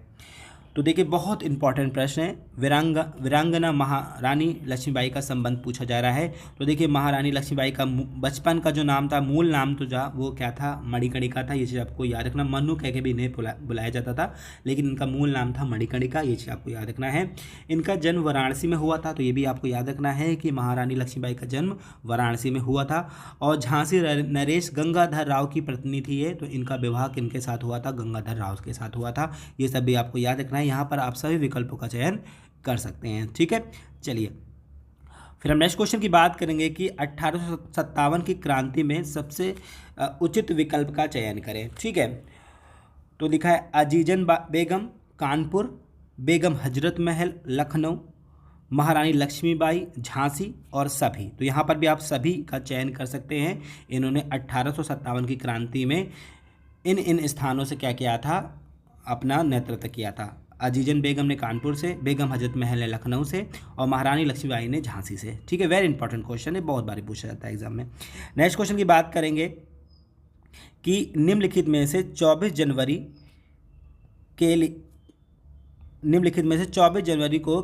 तो देखिए बहुत इंपॉर्टेंट प्रश्न है। वीरांगना महारानी लक्ष्मीबाई का संबंध पूछा जा रहा है। तो देखिए महारानी लक्ष्मीबाई का बचपन का जो नाम था, मूल नाम तो वो क्या था, मणिकर्णिका था। ये चीज़ आपको याद रखना। मन्नू कह के भी इन्हें बुलाया जाता था, लेकिन इनका मूल नाम था मणिकर्णिका। ये चीज़ आपको याद रखना है। इनका जन्म वाराणसी में हुआ था, तो ये भी आपको याद रखना है कि महारानी लक्ष्मीबाई का जन्म वाराणसी में हुआ था। और झांसी नरेश गंगाधर राव की पत्नी थी ये, तो इनका विवाह किनके साथ हुआ था, गंगाधर राव के साथ हुआ था। ये सब भी आपको याद रखना है। यहाँ पर आप सभी विकल्पों का चयन कर सकते हैं। ठीक है, चलिए फिर हम नेक्स्ट क्वेश्चन की बात करेंगे कि 1857 की क्रांति में सबसे उचित विकल्प का चयन करें। ठीक है, तो लिखा है अजीजन बेगम कानपुर, बेगम हजरत महल लखनऊ, महारानी लक्ष्मीबाई झांसी और सभी। तो यहाँ पर भी आप सभी का चयन कर सकते हैं। इन्होंने 1857 की क्रांति में इन स्थानों से क्या किया था, अपना नेतृत्व किया था। अजीजन बेगम ने कानपुर से, बेगम हजरत महल ने लखनऊ से और महारानी लक्ष्मीबाई ने झांसी से। ठीक है, वेरी इंपॉर्टेंट क्वेश्चन है, बहुत बार पूछा जाता है एग्जाम में। नेक्स्ट क्वेश्चन की बात करेंगे कि निम्नलिखित में से 24 जनवरी को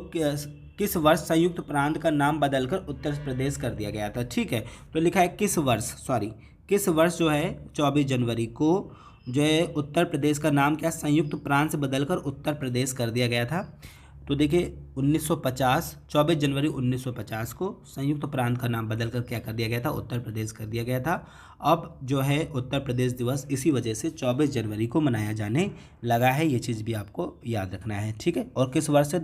किस वर्ष संयुक्त प्रांत का नाम बदलकर उत्तर प्रदेश कर दिया गया था। ठीक है, तो लिखा है किस वर्ष जो है 24 जनवरी को जो है उत्तर प्रदेश का नाम क्या, संयुक्त प्रांत से बदलकर उत्तर प्रदेश कर दिया गया था। तो देखिए 1950, 24 जनवरी 1950 को संयुक्त प्रांत का नाम बदलकर क्या कर दिया गया था, उत्तर प्रदेश कर दिया गया था। अब जो है उत्तर प्रदेश दिवस इसी वजह से 24 जनवरी को मनाया जाने लगा है। ये चीज़ भी आपको याद रखना है। ठीक है, और किस वर्ष से,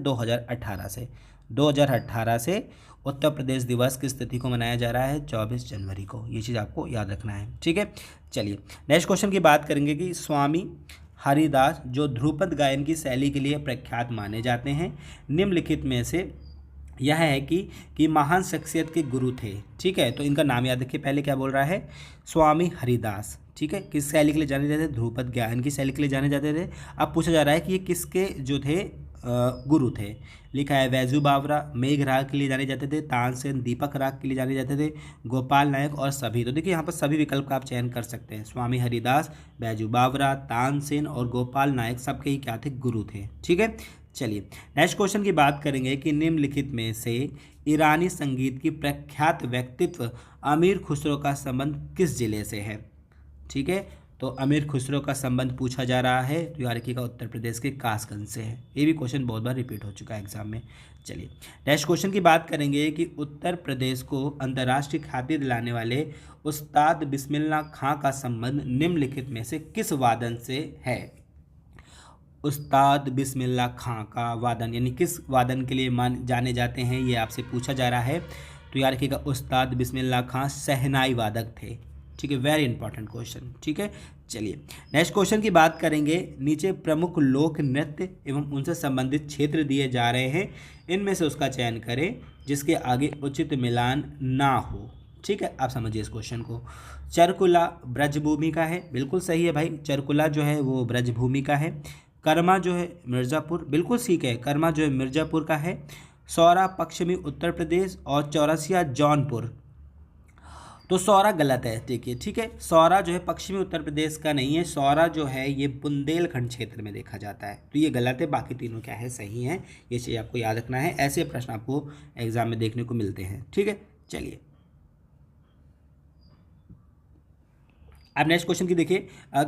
2018 से उत्तर प्रदेश दिवस किस तिथि को मनाया जा रहा है, 24 जनवरी को। ये चीज़ आपको याद रखना है। ठीक है, चलिए नेक्स्ट क्वेश्चन की बात करेंगे कि स्वामी हरिदास जो ध्रुपद गायन की शैली के लिए प्रख्यात माने जाते हैं, निम्नलिखित में से यह है कि महान शख्सियत के गुरु थे। ठीक है, तो इनका नाम याद रखिए। पहले क्या बोल रहा है, स्वामी हरिदास। ठीक है, किस शैली के लिए जाने जाते थे, ध्रुपद गायन की शैली के लिए जाने जाते थे। अब पूछा जा रहा है कि ये किसके जो थे गुरु थे। लिखा है वैजू बावरा मेघ राग के लिए जाने जाते थे, तानसेन दीपक राग के लिए जाने जाते थे, गोपाल नायक और सभी। तो देखिए यहाँ पर सभी विकल्प का आप चयन कर सकते हैं। स्वामी हरिदास, बैजू बावरा, तानसेन और गोपाल नायक सबके ही क्या थे, गुरु थे। ठीक है, चलिए नेक्स्ट क्वेश्चन की बात करेंगे कि निम्नलिखित में से ईरानी संगीत की प्रख्यात व्यक्तित्व अमीर खुसरो का संबंध किस जिले से है। ठीक है, तो अमीर खुसरो का संबंध पूछा जा रहा है, तो याद रखिएगा उत्तर प्रदेश के कासगंज से है। ये भी क्वेश्चन बहुत बार रिपीट हो चुका है एग्जाम में। चलिए नेक्स्ट क्वेश्चन की बात करेंगे कि उत्तर प्रदेश को अंतर्राष्ट्रीय ख्याति दिलाने वाले उस्ताद बिस्मिल्लाह खां का संबंध निम्नलिखित में से किस वादन से है। उस्ताद बिस्मिल्लाह खां का वादन यानी किस वादन के लिए जाने जाते हैं, ये आपसे पूछा जा रहा है। तो याद रखिएगा उस्ताद बिस्मिल्लाह खां शहनाई वादक थे। ठीक है, वेरी इंपॉर्टेंट क्वेश्चन। ठीक है, चलिए नेक्स्ट क्वेश्चन की बात करेंगे। नीचे प्रमुख लोक नृत्य एवं उनसे संबंधित क्षेत्र दिए जा रहे हैं, इनमें से उसका चयन करें जिसके आगे उचित मिलान ना हो। ठीक है, आप समझिए इस क्वेश्चन को। चरकुला ब्रजभूमि का है, बिल्कुल सही है भाई, चरकुला जो है वो ब्रजभूमि का है। कर्मा जो है मिर्ज़ापुर, बिल्कुल ठीक है, कर्मा जो है मिर्ज़ापुर का है। सौरा पश्चिमी उत्तर प्रदेश और चौरसिया जौनपुर, तो सौरा गलत है। देखिए ठीक है, सौरा जो है पश्चिमी उत्तर प्रदेश का नहीं है, सौरा जो है ये बुंदेलखंड क्षेत्र में देखा जाता है, तो ये गलत है। बाकी तीनों क्या है, सही हैं। ये चीज़ आपको याद रखना है, ऐसे प्रश्न आपको एग्जाम में देखने को मिलते हैं। ठीक है, चलिए अब नेक्स्ट क्वेश्चन की देखिए,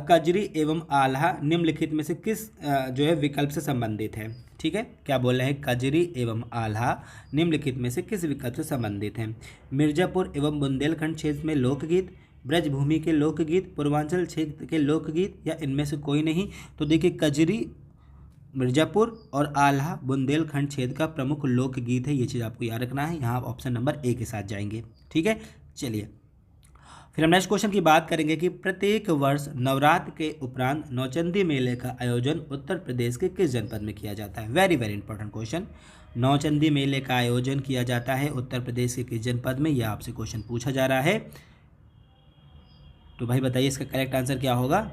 कजरी एवं आल्हा निम्नलिखित में से किस जो है विकल्प से संबंधित है। ठीक है, क्या बोल रहे हैं, कजरी एवं आल्हा निम्नलिखित में से किस विकल्प से संबंधित है। मिर्जापुर एवं बुंदेलखंड क्षेत्र में लोकगीत, ब्रजभूमि के लोकगीत, पूर्वांचल क्षेत्र के लोकगीत, या इनमें से कोई नहीं। तो देखिए, कजरी मिर्जापुर और आल्हा बुंदेलखंड क्षेत्र का प्रमुख लोकगीत है, ये चीज़ आपको याद रखना है। यहाँ ऑप्शन नंबर ए के साथ जाएंगे। ठीक है, चलिए फिर हम नेक्स्ट क्वेश्चन की बात करेंगे कि प्रत्येक वर्ष नवरात्र के उपरांत नौचंदी मेले का आयोजन उत्तर प्रदेश के किस जनपद में किया जाता है। Very very important question. Nauchandi मेले का आयोजन किया जाता है उत्तर प्रदेश के किस जनपद में, यह आपसे क्वेश्चन पूछा जा रहा है। तो भाई बताइए इसका करेक्ट आंसर क्या होगा।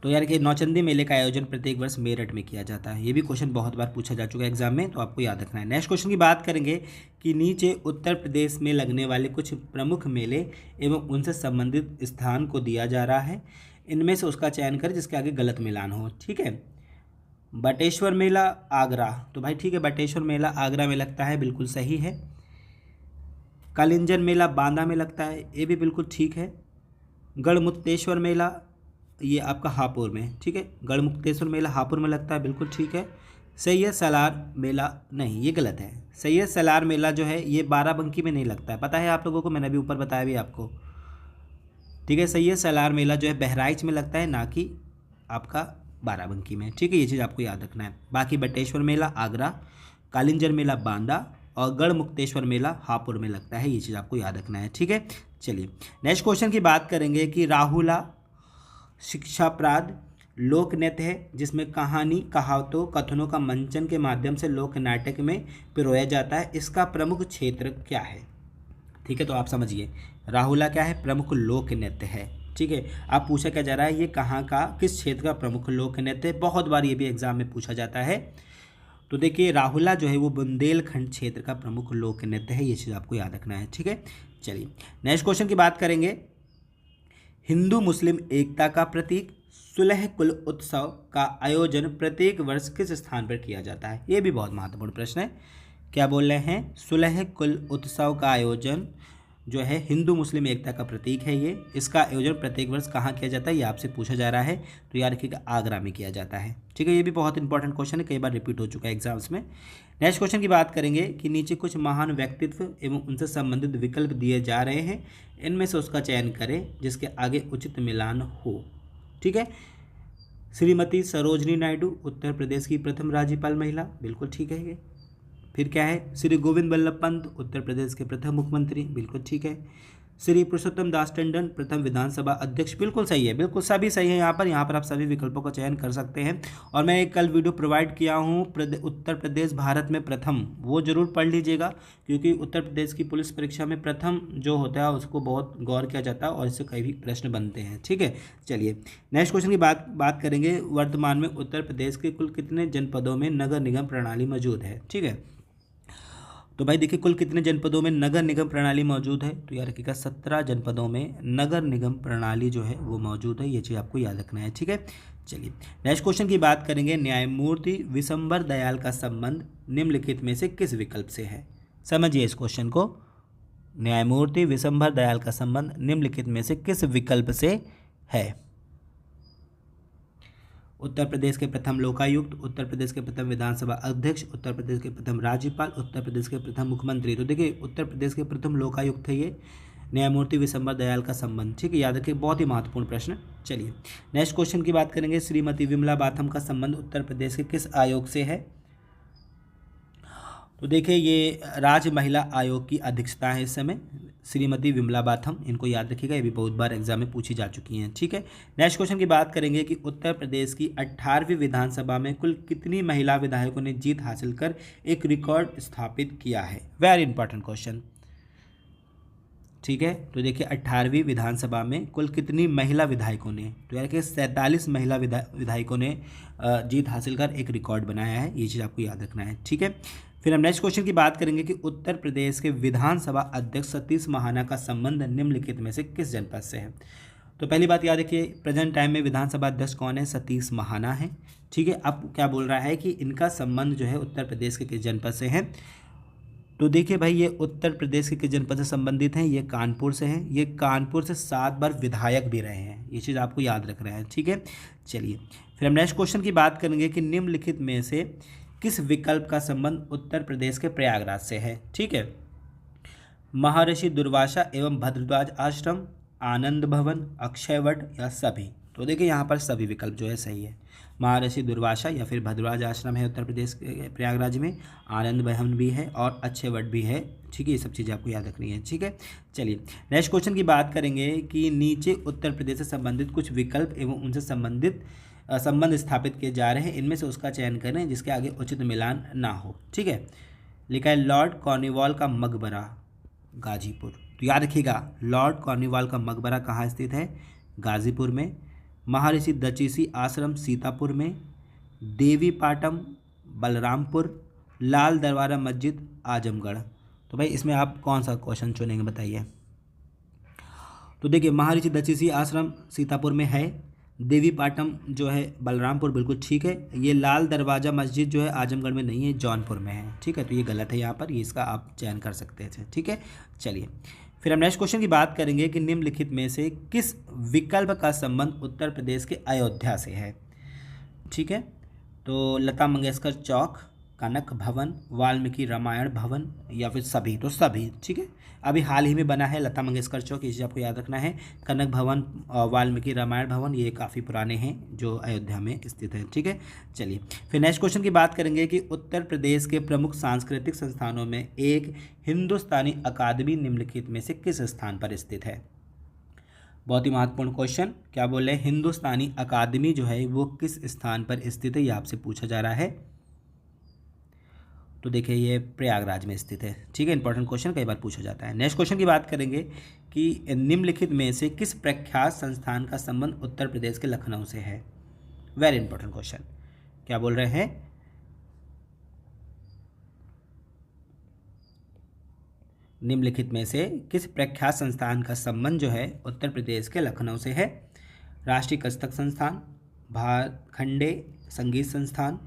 तो यार कि नौचंदी मेले का आयोजन प्रत्येक वर्ष मेरठ में किया जाता है। ये भी क्वेश्चन बहुत बार पूछा जा चुका है एग्जाम में, तो आपको याद रखना है। नेक्स्ट क्वेश्चन की बात करेंगे कि नीचे उत्तर प्रदेश में लगने वाले कुछ प्रमुख मेले एवं उनसे संबंधित स्थान को दिया जा रहा है, इनमें से उसका चयन करें जिसके आगे गलत मिलान हो। ठीक है, बटेश्वर मेला आगरा, तो भाई ठीक है, बटेश्वर मेला आगरा में लगता है, बिल्कुल सही है। कालिंजन मेला बांदा में लगता है, ये भी बिल्कुल ठीक है। गढ़मुक्तेश्वर मेला ये आपका हापुड़ में, ठीक है, गढ़मुक्तेश्वर मेला हापुड़ में लगता है, बिल्कुल ठीक है। सैयद सलार मेला नहीं, ये गलत है। सैयद सलार मेला जो है ये बाराबंकी में नहीं लगता है, पता है आप लोगों को, मैंने अभी ऊपर बताया भी आपको। ठीक है, सैयद सलार मेला जो है बहराइच में लगता है, ना कि आपका बाराबंकी में। ठीक है, ये चीज़ आपको याद रखना है। बाकी बटेश्वर मेला आगरा, कालिंजर मेला बांदा और गढ़मुक्तेश्वर मेला हापुड़ में लगता है, ये चीज़ आपको याद रखना है। ठीक है, चलिए नेक्स्ट क्वेश्चन की बात करेंगे कि राहुला शिक्षाप्रद लोक नृत्य है जिसमें कहानी, कहावतों, कथनों का मंचन के माध्यम से लोक नाटक में पिरोया जाता है, इसका प्रमुख क्षेत्र क्या है। ठीक है, तो आप समझिए, राहुला क्या है, प्रमुख लोक नृत्य है। ठीक है, आप पूछा क्या जा रहा है, ये कहाँ का, किस क्षेत्र का प्रमुख लोक नृत्य है, बहुत बार ये भी एग्जाम में पूछा जाता है। तो देखिए, राहुला जो है वो बुंदेलखंड क्षेत्र का प्रमुख लोक नृत्य है, ये चीज़ आपको याद रखना है। ठीक है, चलिए नेक्स्ट क्वेश्चन की बात करेंगे। हिंदू मुस्लिम एकता का प्रतीक सुलह कुल उत्सव का आयोजन प्रत्येक वर्ष किस स्थान पर किया जाता है। ये भी बहुत महत्वपूर्ण प्रश्न है। क्या बोल रहे हैं, सुलह कुल उत्सव का आयोजन जो है हिंदू मुस्लिम एकता का प्रतीक है, ये इसका आयोजन प्रत्येक वर्ष कहाँ किया जाता है, ये आपसे पूछा जा रहा है। तो याद रखिएगा, आगरा में किया जाता है। ठीक है, ये भी बहुत इंपॉर्टेंट क्वेश्चन है, कई बार रिपीट हो चुका है एग्जाम्स में। नेक्स्ट क्वेश्चन की बात करेंगे कि नीचे कुछ महान व्यक्तित्व एवं उनसे संबंधित विकल्प दिए जा रहे हैं, इनमें से उसका चयन करें जिसके आगे उचित मिलान हो। ठीक है, श्रीमती सरोजनी नायडू उत्तर प्रदेश की प्रथम राज्यपाल महिला, बिल्कुल ठीक है ये। फिर क्या है, श्री गोविंद बल्लभ पंत उत्तर प्रदेश के प्रथम मुख्यमंत्री, बिल्कुल ठीक है। श्री पुरुषोत्तम दास टंडन प्रथम विधानसभा अध्यक्ष, बिल्कुल सही है, बिल्कुल सभी सही है। यहाँ पर आप सभी विकल्पों का चयन कर सकते हैं। और मैं एक कल वीडियो प्रोवाइड किया हूँ उत्तर प्रदेश भारत में प्रथम, वो जरूर पढ़ लीजिएगा, क्योंकि उत्तर प्रदेश की पुलिस परीक्षा में प्रथम जो होता है उसको बहुत गौर किया जाता है और इससे कई भी प्रश्न बनते हैं। ठीक है, चलिए नेक्स्ट क्वेश्चन की बात करेंगे। वर्तमान में उत्तर प्रदेश के कुल कितने जनपदों में नगर निगम प्रणाली मौजूद है। ठीक है, तो भाई देखिए, कुल कितने जनपदों में नगर निगम प्रणाली मौजूद है, तो याद रखिएगा 17 जनपदों में नगर निगम प्रणाली जो है वो मौजूद है, ये चीज़ आपको याद रखना है। ठीक है, चलिए नेक्स्ट क्वेश्चन की बात करेंगे। न्यायमूर्ति विशंबर दयाल का संबंध निम्नलिखित में से किस विकल्प से है। समझिए इस क्वेश्चन को, न्यायमूर्ति विशंबर दयाल का संबंध निम्नलिखित में से किस विकल्प से है। उत्तर प्रदेश के प्रथम लोकायुक्त, उत्तर प्रदेश के प्रथम विधानसभा अध्यक्ष, उत्तर प्रदेश के प्रथम राज्यपाल, उत्तर प्रदेश के प्रथम मुख्यमंत्री। तो देखिए, उत्तर प्रदेश के प्रथम लोकायुक्त है ये न्यायमूर्ति विशंबर दयाल का संबंध। ठीक है, याद रखिए, बहुत ही महत्वपूर्ण प्रश्न। चलिए नेक्स्ट क्वेश्चन की बात करेंगे। श्रीमती विमला बाथम का संबंध उत्तर प्रदेश के किस आयोग से है। तो देखिए, ये राज्य महिला आयोग की अध्यक्षता है इस समय, श्रीमती विमला बाथम, इनको याद रखिएगा, ये भी बहुत बार एग्जाम में पूछी जा चुकी हैं। ठीक है, नेक्स्ट क्वेश्चन की बात करेंगे कि उत्तर प्रदेश की 18वीं विधानसभा में कुल कितनी महिला विधायकों ने जीत हासिल कर एक रिकॉर्ड स्थापित किया है। Very important question. ठीक है, तो देखिए 18वीं विधानसभा में कुल कितनी महिला विधायकों ने, तो यार कि 47 महिला विधायकों ने जीत हासिल कर एक रिकॉर्ड बनाया है, ये चीज़ आपको याद रखना है। ठीक है, फिर हम नेक्स्ट क्वेश्चन की बात करेंगे कि उत्तर प्रदेश के विधानसभा अध्यक्ष सतीश महाना का संबंध निम्नलिखित में से किस जनपद से है। तो पहली बात याद रखिए, प्रेजेंट टाइम में विधानसभा अध्यक्ष कौन है, सतीश महाना है। ठीक है, अब क्या बोल रहा है कि इनका संबंध जो है उत्तर प्रदेश के किस जनपद से है। तो देखिए भाई, ये उत्तर प्रदेश के किस जनपद से संबंधित हैं? ये कानपुर से हैं। ये कानपुर से 7 बार विधायक भी रहे हैं, ये चीज़ आपको याद रख रहे हैं, ठीक है। चलिए फिर हम नेक्स्ट क्वेश्चन की बात करेंगे कि निम्नलिखित में से किस विकल्प का संबंध उत्तर प्रदेश के प्रयागराज से है, ठीक है। महर्षि दुर्वासा एवं भद्रद्वाज आश्रम, आनंद भवन, अक्षयवट या सभी? तो देखिए यहाँ पर सभी विकल्प जो है सही है। महर्षि दुर्वासा या फिर भद्रद्वाज आश्रम है उत्तर प्रदेश के प्रयागराज में, आनंद भवन भी है और अक्षयवट भी है, ठीक है। ये सब चीज़ें आपको याद रखनी है, ठीक है। चलिए नेक्स्ट क्वेश्चन की बात करेंगे कि नीचे उत्तर प्रदेश से संबंधित कुछ विकल्प एवं उनसे संबंधित संबंध स्थापित किए जा रहे हैं, इनमें से उसका चयन करें जिसके आगे उचित मिलान ना हो, ठीक है। लिखा है लॉर्ड कॉर्नवाल का मकबरा, गाजीपुर। तो याद रखिएगा, लॉर्ड कॉर्नवाल का मकबरा कहाँ स्थित है? गाजीपुर में। महर्षि दचीसी आश्रम सीतापुर में, देवी पाटम बलरामपुर, लाल दरवाजा मस्जिद आजमगढ़। तो भाई इसमें आप कौन सा क्वेश्चन चुनेंगे बताइए। तो देखिए महर्षि दचीसी आश्रम सीतापुर में है, देवी पाटम जो है बलरामपुर बिल्कुल ठीक है, ये लाल दरवाज़ा मस्जिद जो है आजमगढ़ में नहीं है, जौनपुर में है, ठीक है। तो ये गलत है यहाँ पर, ये इसका आप चयन कर सकते थे, ठीक है। चलिए फिर हम नेक्स्ट क्वेश्चन की बात करेंगे कि निम्नलिखित में से किस विकल्प का संबंध उत्तर प्रदेश के अयोध्या से है, ठीक है। तो लता मंगेशकर चौक, कनक भवन, वाल्मीकि रामायण भवन या फिर सभी? तो सभी, ठीक है। अभी हाल ही में बना है लता मंगेशकर चौक, ये चीज़ आपको याद रखना है। कनक भवन, वाल्मीकि रामायण भवन ये काफ़ी पुराने हैं जो अयोध्या में स्थित है, ठीक है। चलिए फिर नेक्स्ट क्वेश्चन की बात करेंगे कि उत्तर प्रदेश के प्रमुख सांस्कृतिक संस्थानों में एक हिंदुस्तानी अकादमी निम्नलिखित में से किस स्थान पर स्थित है? बहुत ही महत्वपूर्ण क्वेश्चन, क्या बोल रहे हैं? हिंदुस्तानी अकादमी जो है वो किस स्थान पर स्थित है, ये आपसे पूछा जा रहा है। तो देखिए ये प्रयागराज में स्थित है, ठीक है। इंपॉर्टेंट क्वेश्चन कई बार पूछा जाता है। नेक्स्ट क्वेश्चन की बात करेंगे कि निम्नलिखित में से किस प्रख्यात संस्थान का संबंध उत्तर प्रदेश के लखनऊ से है? वेरी इंपॉर्टेंट क्वेश्चन, क्या बोल रहे हैं? निम्नलिखित में से किस प्रख्यात संस्थान का संबंध जो है उत्तर प्रदेश के लखनऊ से है? राष्ट्रीय कथक संस्थान, भातखंडे संगीत संस्थान,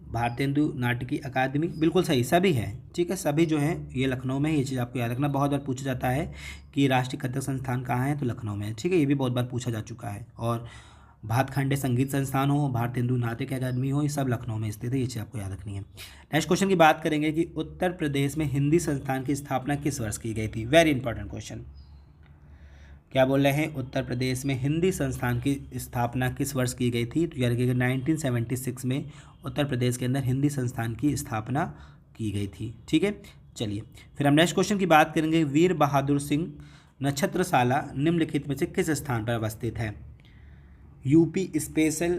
भारतेंदु नाटकी अकादमी? बिल्कुल सही, सभी है, ठीक है। सभी जो है ये लखनऊ में है, ये चीज़ आपको याद रखना। बहुत बार पूछा जाता है कि राष्ट्रीय कथक संस्थान कहाँ है, तो लखनऊ में है, ठीक है। ये भी बहुत बार पूछा जा चुका है। और भातखंडे संगीत संस्थान हो, भारतेंदु नाटक अकादमी हो, ये सब लखनऊ में स्थित है, ये चीज़ आपको याद रखनी है। नेक्स्ट क्वेश्चन की बात करेंगे कि उत्तर प्रदेश में हिंदी संस्थान की स्थापना किस वर्ष की गई थी? वेरी इंपॉर्टेंट क्वेश्चन, क्या बोल रहे हैं? उत्तर प्रदेश में हिंदी संस्थान की स्थापना किस वर्ष की गई थी? तो याद रखिएगा 1976 में उत्तर प्रदेश के अंदर हिंदी संस्थान की स्थापना की गई थी, ठीक है। चलिए फिर हम नेक्स्ट क्वेश्चन की बात करेंगे, वीर बहादुर सिंह नक्षत्रशाला निम्नलिखित में से किस स्थान पर अवस्थित है? यूपी स्पेशल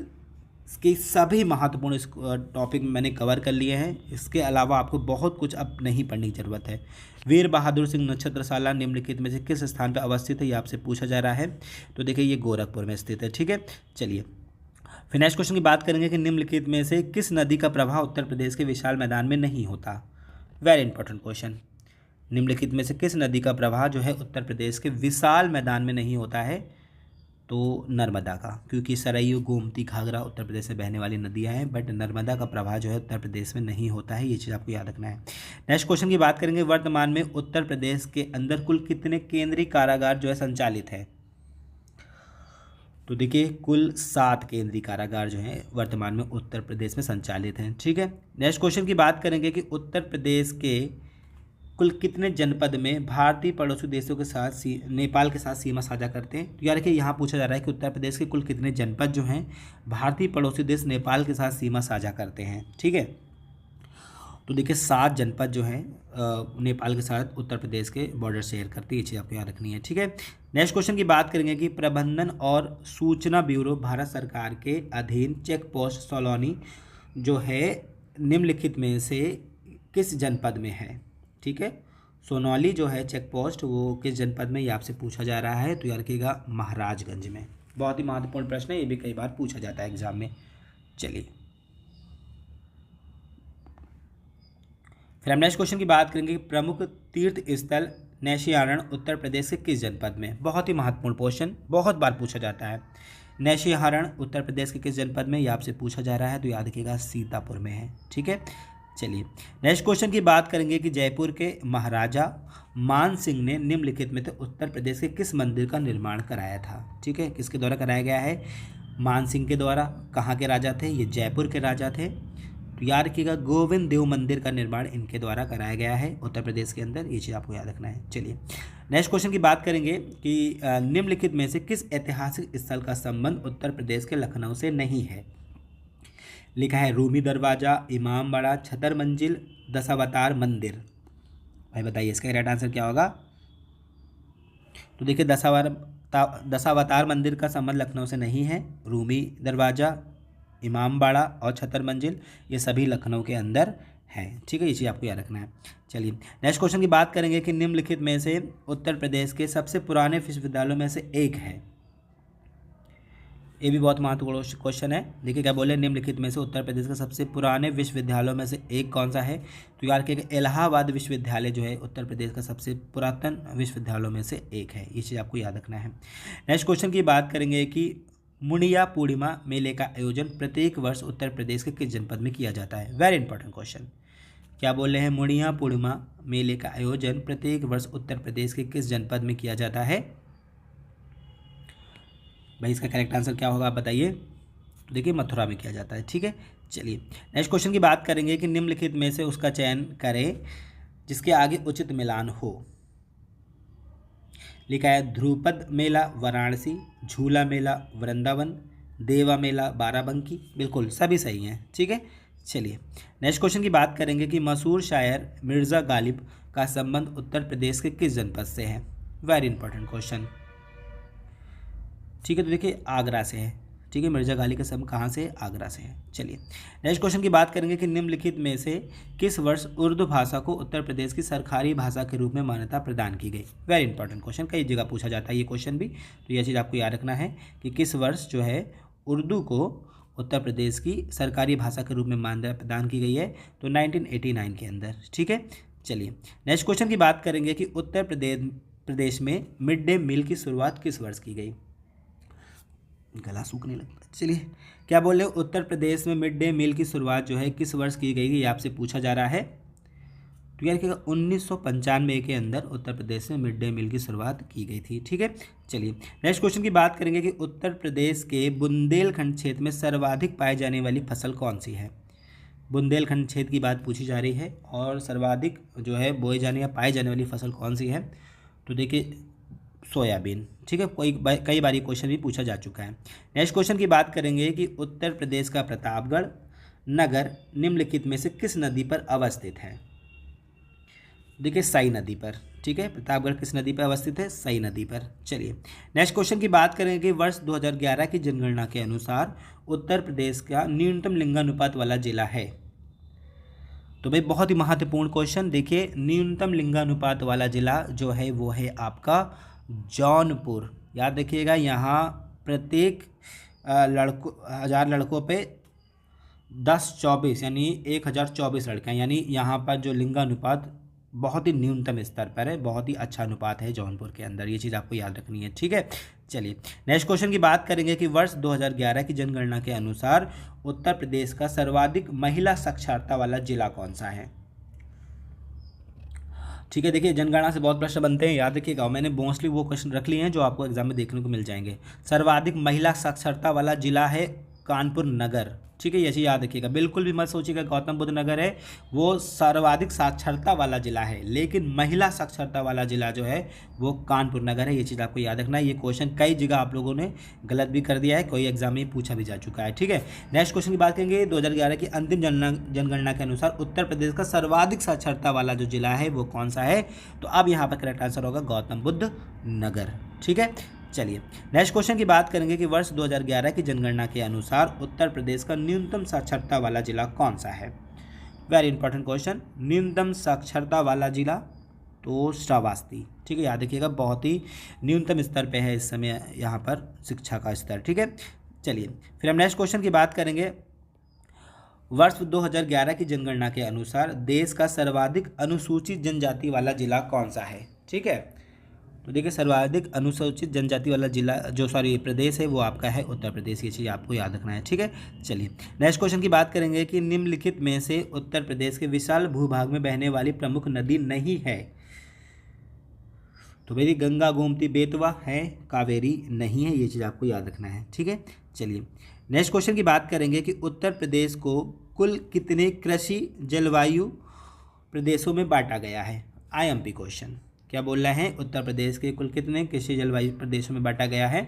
के सभी महत्वपूर्ण टॉपिक मैंने कवर कर लिए हैं, इसके अलावा आपको बहुत कुछ अब नहीं पढ़ने की ज़रूरत है। वीर बहादुर सिंह नक्षत्रशाला निम्नलिखित में से किस स्थान पर अवस्थित है, ये आपसे पूछा जा रहा है। तो देखिए ये गोरखपुर में स्थित है, ठीक है। चलिए फिर नेक्स्ट क्वेश्चन की बात करेंगे कि निम्नलिखित में से किस नदी का प्रवाह उत्तर प्रदेश के विशाल मैदान में नहीं होता? वेरी इंपॉर्टेंट क्वेश्चन, निम्नलिखित में से किस नदी का प्रवाह जो है उत्तर प्रदेश के विशाल मैदान में नहीं होता है? तो नर्मदा का, क्योंकि सरयू, गोमती, घाघरा उत्तर प्रदेश से बहने वाली नदियां हैं, बट नर्मदा का प्रवाह जो है उत्तर प्रदेश में नहीं होता है, ये चीज़ आपको याद रखना है। नेक्स्ट क्वेश्चन की बात करेंगे, वर्तमान में उत्तर प्रदेश के अंदर कुल कितने केंद्रीय कारागार जो है संचालित है? तो देखिए कुल 7 केंद्रीय कारागार जो हैं वर्तमान में उत्तर प्रदेश में संचालित हैं, ठीक है। नेक्स्ट क्वेश्चन की बात करेंगे कि उत्तर प्रदेश के कुल कितने जनपद में भारतीय पड़ोसी देशों के साथ नेपाल के साथ सीमा साझा करते हैं? तो यार देखिए यहाँ पूछा जा रहा है कि उत्तर प्रदेश के कुल कितने जनपद जो हैं भारतीय पड़ोसी देश नेपाल के साथ सीमा साझा करते हैं, ठीक है। तो देखिए 7 जनपद जो हैं नेपाल के साथ उत्तर प्रदेश के बॉर्डर शेयर करते हैं, ये चीज़ आपको याद रखनी है, ठीक है। नेक्स्ट क्वेश्चन की बात करेंगे कि प्रबंधन और सूचना ब्यूरो भारत सरकार के अधीन चेक पोस्ट सोलौनी जो है निम्नलिखित में से किस जनपद में है? ठीक है, सोनौली जो है चेक पोस्ट वो किस जनपद में, ये आपसे पूछा जा रहा है। तो याद रखिएगा महाराजगंज में। बहुत ही महत्वपूर्ण प्रश्न है, ये भी कई बार पूछा जाता है एग्जाम में। चलिए फिर हम नेक्स्ट क्वेश्चन की बात करेंगे, प्रमुख तीर्थ स्थल नैशियारण उत्तर प्रदेश के किस जनपद में? बहुत ही महत्वपूर्ण क्वेश्चन, बहुत बार पूछा जाता है। नैशियारण उत्तर प्रदेश के किस जनपद में, ये आपसे पूछा जा रहा है। तो याद रखिएगा सीतापुर में है, ठीक है। चलिए नेक्स्ट क्वेश्चन की बात करेंगे कि जयपुर के महाराजा मान सिंह ने निम्नलिखित में से उत्तर प्रदेश के किस मंदिर का निर्माण कराया था। ठीक है, किसके द्वारा कराया गया है? मान सिंह के द्वारा। कहाँ के राजा थे? ये जयपुर के राजा थे। तो याद रखिएगा गोविंद देव मंदिर का निर्माण इनके द्वारा कराया गया है उत्तर प्रदेश के अंदर, ये चीज़ आपको याद रखना है। चलिए नेक्स्ट क्वेश्चन की बात करेंगे कि निम्नलिखित में से किस ऐतिहासिक स्थल का संबंध उत्तर प्रदेश के लखनऊ से नहीं है। लिखा है रूमी दरवाज़ा, इमामबाड़ा, छतर मंजिल, दशावतार मंदिर। भाई बताइए इसका राइट आंसर क्या होगा? तो देखिए दशावतार मंदिर का संबंध लखनऊ से नहीं है। रूमी दरवाज़ा, इमामबाड़ा और छतर मंजिल ये सभी लखनऊ के अंदर हैं। ठीक है, ये चीज़ आपको याद रखना है। चलिए नेक्स्ट क्वेश्चन की बात करेंगे कि निम्नलिखित में से उत्तर प्रदेश के सबसे पुराने विश्वविद्यालयों में से एक है। ये भी बहुत महत्वपूर्ण क्वेश्चन है। देखिए क्या बोले, निम्नलिखित में से उत्तर प्रदेश का सबसे पुराने विश्वविद्यालयों में से एक कौन सा है? तो यार कि इलाहाबाद विश्वविद्यालय जो है उत्तर प्रदेश का सबसे पुरातन विश्वविद्यालयों में से एक है। ये चीज़ आपको याद रखना है। नेक्स्ट क्वेश्चन की बात करेंगे कि मुनिया पूर्णिमा मेले का आयोजन प्रत्येक वर्ष उत्तर प्रदेश के किस जनपद में किया जाता है? Very important question. क्या बोल रहे हैं? मुनिया पूर्णिमा मेले का आयोजन प्रत्येक वर्ष उत्तर प्रदेश के किस जनपद में किया जाता है? भाई इसका करेक्ट आंसर क्या होगा आप बताइए। तो देखिए मथुरा में किया जाता है। ठीक है, चलिए नेक्स्ट क्वेश्चन की बात करेंगे कि निम्नलिखित में से उसका चयन करें जिसके आगे उचित मिलान हो। लिखा है ध्रुपद मेला वाराणसी, झूला मेला वृंदावन, देवा मेला बाराबंकी। बिल्कुल सभी सही हैं। ठीक है, चलिए नेक्स्ट क्वेश्चन की बात करेंगे कि मशहूर शायर मिर्ज़ा गालिब का संबंध उत्तर प्रदेश के किस जनपद से है? Very important question. ठीक है, तो देखिए आगरा से है। ठीक है, मिर्ज़ा गालिब का संबंध कहाँ से है? आगरा से है। चलिए नेक्स्ट क्वेश्चन की बात करेंगे कि निम्नलिखित में से किस वर्ष उर्दू भाषा को उत्तर प्रदेश की सरकारी भाषा के रूप में मान्यता प्रदान की गई? वेरी इंपॉर्टेंट क्वेश्चन, कई जगह पूछा जाता है ये क्वेश्चन भी, तो यह चीज़ आपको याद रखना है कि किस वर्ष जो है उर्दू को उत्तर प्रदेश की सरकारी भाषा के रूप में मान्यता प्रदान की गई है? तो 1989 के अंदर। ठीक है, चलिए नेक्स्ट क्वेश्चन की बात करेंगे कि उत्तर प्रदेश में मिड डे मील की शुरुआत किस वर्ष की गई? गला सूखने लगता है। चलिए क्या बोल रहे हो, उत्तर प्रदेश में मिड डे मील की शुरुआत जो है किस वर्ष की गई, ये आपसे पूछा जा रहा है। तो यार कि 1995 के अंदर उत्तर प्रदेश में मिड डे मील की शुरुआत की गई थी। ठीक है, चलिए नेक्स्ट क्वेश्चन की बात करेंगे कि उत्तर प्रदेश के बुंदेलखंड क्षेत्र में सर्वाधिक पाई जाने वाली फसल कौन सी है? बुंदेलखंड क्षेत्र की बात पूछी जा रही है और सर्वाधिक जो है बोई जाने या पाई जाने वाली फसल कौन सी है? तो देखिए सोयाबीन। ठीक है, कई बार ये क्वेश्चन भी पूछा जा चुका है। नेक्स्ट क्वेश्चन की बात करेंगे कि उत्तर प्रदेश का प्रतापगढ़ नगर निम्नलिखित में से किस नदी पर अवस्थित है? देखिए सई नदी पर। ठीक है, प्रतापगढ़ किस नदी पर अवस्थित है? सई नदी पर। चलिए नेक्स्ट क्वेश्चन की बात करेंगे कि वर्ष 2011 की जनगणना के अनुसार उत्तर प्रदेश का न्यूनतम लिंगानुपात वाला जिला है। तो भाई बहुत ही महत्वपूर्ण क्वेश्चन। देखिए न्यूनतम लिंगानुपात वाला जिला जो है वो है आपका जौनपुर। याद रखिएगा यहाँ प्रत्येक 1000 लड़कों पे 10-24 यानी 1024 लड़कियाँ, यानी यहाँ पर जो लिंगानुपात बहुत ही न्यूनतम स्तर पर है, बहुत ही अच्छा अनुपात है जौनपुर के अंदर। ये चीज़ आपको याद रखनी है। ठीक है, चलिए नेक्स्ट क्वेश्चन की बात करेंगे कि वर्ष 2011 की जनगणना के अनुसार उत्तर प्रदेश का सर्वाधिक महिला साक्षरता वाला जिला कौन सा है? ठीक है, देखिए जनगणना से बहुत प्रश्न बनते हैं, याद रखिएगा। मैंने मोस्टली वो क्वेश्चन रख लिए हैं जो आपको एग्जाम में देखने को मिल जाएंगे। सर्वाधिक महिला साक्षरता वाला जिला है कानपुर नगर। ठीक है, ये चीज़ याद रखिएगा। बिल्कुल भी मत सोचिएगा गौतम बुद्ध नगर है वो सर्वाधिक साक्षरता वाला जिला है, लेकिन महिला साक्षरता वाला जिला जो है वो कानपुर नगर है। ये चीज़ आपको याद रखना है। ये क्वेश्चन कई जगह आप लोगों ने गलत भी कर दिया है, कोई एग्जाम में पूछा भी जा चुका है। ठीक है, नेक्स्ट क्वेश्चन की बात करेंगे 2011 की अंतिम जनगणना के अनुसार उत्तर प्रदेश का सर्वाधिक साक्षरता वाला जो जिला है वो कौन सा है? तो अब यहाँ पर करेक्ट आंसर होगा गौतम बुद्ध नगर। ठीक है, चलिए नेक्स्ट क्वेश्चन की बात करेंगे कि वर्ष 2011 की जनगणना के अनुसार उत्तर प्रदेश का न्यूनतम साक्षरता वाला जिला कौन सा है? Very important question. न्यूनतम साक्षरता वाला जिला तो श्रावस्ती। ठीक है, याद रखिएगा बहुत ही न्यूनतम स्तर पे है इस समय यहाँ पर शिक्षा का स्तर। ठीक है, चलिए फिर हम नेक्स्ट क्वेश्चन की बात करेंगे। वर्ष 2011 की जनगणना के अनुसार देश का सर्वाधिक अनुसूचित जनजाति वाला जिला कौन सा है? ठीक है, तो देखिए सर्वाधिक अनुसूचित जनजाति वाला जिला जो प्रदेश है वो आपका है उत्तर प्रदेश। ये चीज़ आपको याद रखना है, ठीक है। चलिए नेक्स्ट क्वेश्चन की बात करेंगे कि निम्नलिखित में से उत्तर प्रदेश के विशाल भूभाग में बहने वाली प्रमुख नदी नहीं है। तो भाई गंगा, गोमती, बेतवा है, कावेरी नहीं है। ये चीज़ आपको याद रखना है, ठीक है। चलिए नेक्स्ट क्वेश्चन की बात करेंगे कि उत्तर प्रदेश को कुल कितने कृषि जलवायु प्रदेशों में बांटा गया है। IMP क्वेश्चन क्या बोल रहे हैं, उत्तर प्रदेश के कुल कितने कृषि जलवायु प्रदेशों में बांटा गया है।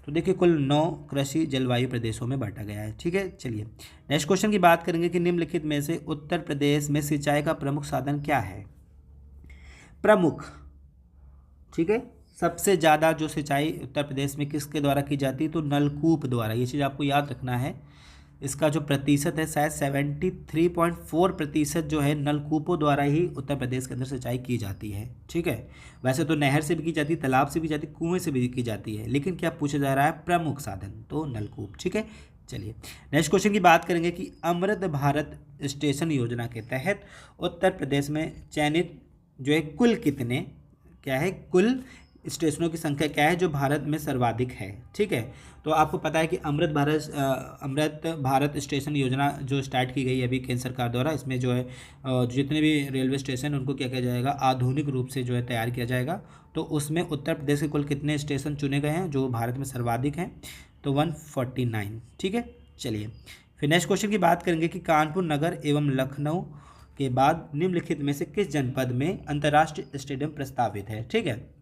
तो देखिए कुल 9 कृषि जलवायु प्रदेशों में बांटा गया है, ठीक है। चलिए नेक्स्ट क्वेश्चन की बात करेंगे कि निम्नलिखित में से उत्तर प्रदेश में सिंचाई का प्रमुख साधन क्या है। प्रमुख, ठीक है। सबसे ज़्यादा जो सिंचाई उत्तर प्रदेश में किसके द्वारा की जाती है, तो नलकूप द्वारा। ये चीज़ आपको याद रखना है। इसका जो प्रतिशत है शायद 73.4% जो है नलकूपों द्वारा ही उत्तर प्रदेश के अंदर सिंचाई की जाती है, ठीक है। वैसे तो नहर से भी की जाती है, तालाब से भी जाती है, कुएं से भी की जाती है, लेकिन क्या पूछा जा रहा है, प्रमुख साधन, तो नलकूप, ठीक है। चलिए नेक्स्ट क्वेश्चन की बात करेंगे कि अमृत भारत स्टेशन योजना के तहत उत्तर प्रदेश में चयनित जो है कुल कितने क्या है, कुल स्टेशनों की संख्या क्या है जो भारत में सर्वाधिक है, ठीक है। तो आपको पता है कि अमृत भारत स्टेशन योजना जो स्टार्ट की गई है अभी केंद्र सरकार द्वारा, इसमें जो है जितने भी रेलवे स्टेशन उनको क्या किया जाएगा, आधुनिक रूप से जो है तैयार किया जाएगा। तो उसमें उत्तर प्रदेश के कुल कितने स्टेशन चुने गए हैं जो भारत में सर्वाधिक हैं, तो 149, ठीक है। चलिए फिर नेक्स्ट क्वेश्चन की बात करेंगे कि कानपुर नगर एवं लखनऊ के बाद निम्नलिखित में से किस जनपद में अंतर्राष्ट्रीय स्टेडियम प्रस्तावित है, ठीक है।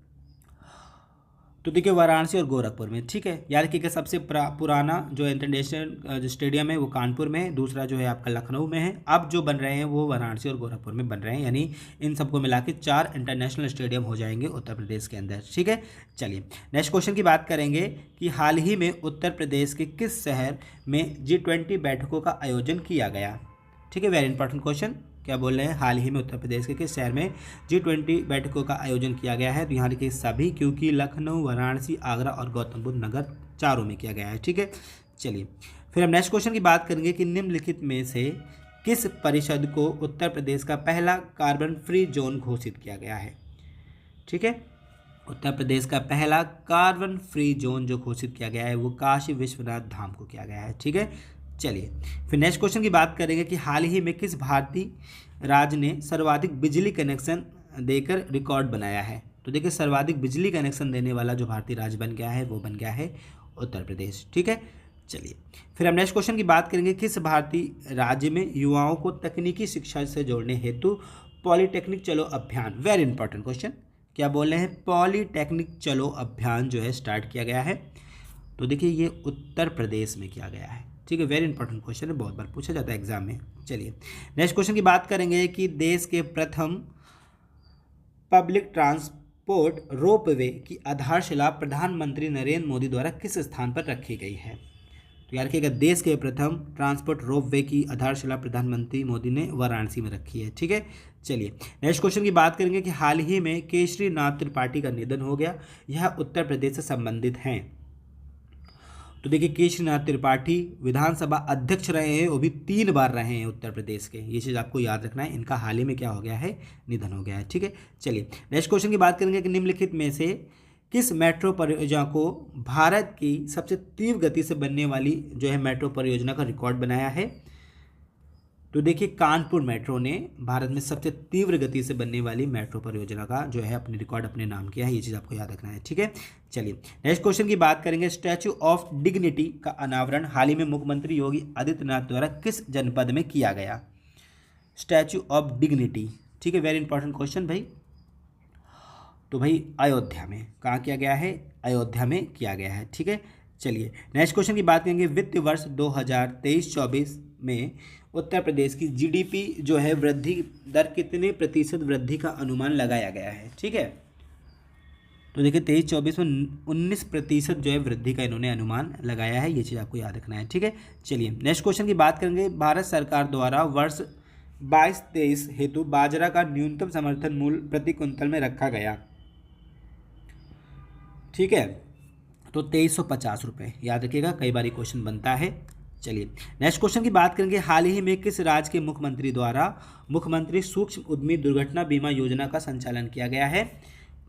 तो देखिए वाराणसी और गोरखपुर में, ठीक है। याद रखिएगा सबसे पुराना जो इंटरनेशनल स्टेडियम है वो कानपुर में है, दूसरा जो है आपका लखनऊ में है। अब जो बन रहे हैं वो वाराणसी और गोरखपुर में बन रहे हैं, यानी इन सबको मिला के 4 इंटरनेशनल स्टेडियम हो जाएंगे उत्तर प्रदेश के अंदर, ठीक है। चलिए नेक्स्ट क्वेश्चन की बात करेंगे कि हाल ही में उत्तर प्रदेश के किस शहर में G20 बैठकों का आयोजन किया गया, ठीक है। वेरी इंपॉर्टेंट क्वेश्चन, क्या बोल रहे हैं, हाल ही में उत्तर प्रदेश के किस शहर में G20 बैठकों का आयोजन किया गया है। तो यहाँ देखिए सभी, क्योंकि लखनऊ, वाराणसी, आगरा और गौतम बुद्ध नगर चारों में किया गया है, ठीक है। चलिए फिर हम नेक्स्ट क्वेश्चन की बात करेंगे कि निम्नलिखित में से किस परिषद को उत्तर प्रदेश का पहला कार्बन फ्री जोन घोषित किया गया है, ठीक है। उत्तर प्रदेश का पहला कार्बन फ्री जोन जो घोषित किया गया है वो काशी विश्वनाथ धाम को किया गया है, ठीक है। चलिए फिर नेक्स्ट क्वेश्चन की बात करेंगे कि हाल ही में किस भारतीय राज्य ने सर्वाधिक बिजली कनेक्शन देकर रिकॉर्ड बनाया है। तो देखिए सर्वाधिक बिजली कनेक्शन देने वाला जो भारतीय राज्य बन गया है वो बन गया है उत्तर प्रदेश, ठीक है। चलिए फिर हम नेक्स्ट क्वेश्चन की बात करेंगे किस भारतीय राज्य में युवाओं को तकनीकी शिक्षा से जोड़ने हेतु पॉलीटेक्निक चलो अभियान, वेरी इंपॉर्टेंट क्वेश्चन, क्या बोल रहे हैं, पॉलीटेक्निक चलो अभियान जो है स्टार्ट किया गया है। तो देखिए ये उत्तर प्रदेश में किया गया है, ठीक है। वेरी इंपॉर्टेंट क्वेश्चन है, बहुत बार पूछा जाता है एग्जाम में। चलिए नेक्स्ट क्वेश्चन की बात करेंगे कि देश के प्रथम पब्लिक ट्रांसपोर्ट रोपवे की आधारशिला प्रधानमंत्री नरेंद्र मोदी द्वारा किस स्थान पर रखी गई है। तो याद रखिएगा देश के प्रथम ट्रांसपोर्ट रोपवे की आधारशिला प्रधानमंत्री मोदी ने वाराणसी में रखी है, ठीक है। चलिए नेक्स्ट क्वेश्चन की बात करेंगे कि हाल ही में केशरी नाथ त्रिपाठी का निधन हो गया, यह उत्तर प्रदेश से संबंधित हैं। तो देखिए केशरीनाथ त्रिपाठी विधानसभा अध्यक्ष रहे हैं, वो भी 3 बार रहे हैं उत्तर प्रदेश के, ये चीज़ आपको याद रखना है। इनका हाल ही में क्या हो गया है, निधन हो गया है, ठीक है। चलिए नेक्स्ट क्वेश्चन की बात करेंगे कि निम्नलिखित में से किस मेट्रो परियोजना को भारत की सबसे तीव्र गति से बनने वाली जो है मेट्रो परियोजना का रिकॉर्ड बनाया है। तो देखिए कानपुर मेट्रो ने भारत में सबसे तीव्र गति से बनने वाली मेट्रो परियोजना का जो है अपने रिकॉर्ड अपने नाम किया है, ये चीज़ आपको याद रखना है, ठीक है। चलिए नेक्स्ट क्वेश्चन की बात करेंगे स्टैचू ऑफ डिग्निटी का अनावरण हाल ही में मुख्यमंत्री योगी आदित्यनाथ द्वारा किस जनपद में किया गया। स्टैचू ऑफ डिग्निटी, ठीक है, वेरी इंपॉर्टेंट क्वेश्चन भाई। तो भाई अयोध्या में, कहाँ किया गया है, अयोध्या में किया गया है, ठीक है। चलिए नेक्स्ट क्वेश्चन की बात करेंगे वित्त वर्ष 2023-24 में उत्तर प्रदेश की जीडीपी जो है वृद्धि दर कितने प्रतिशत वृद्धि का अनुमान लगाया गया है, ठीक है। तो देखिए 23-24 में 19% जो है वृद्धि का इन्होंने अनुमान लगाया है, ये चीज़ आपको याद रखना है, ठीक है। चलिए नेक्स्ट क्वेश्चन की बात करेंगे भारत सरकार द्वारा वर्ष 22-23 हेतु बाजरा का न्यूनतम समर्थन मूल्य प्रति क्विंटल में रखा गया, ठीक है। तो 2350 रुपये, याद रखिएगा, कई बार क्वेश्चन बनता है। चलिए नेक्स्ट क्वेश्चन की बात करेंगे हाल ही में किस राज्य के मुख्यमंत्री द्वारा मुख्यमंत्री सूक्ष्म उद्यमी दुर्घटना बीमा योजना का संचालन किया गया है।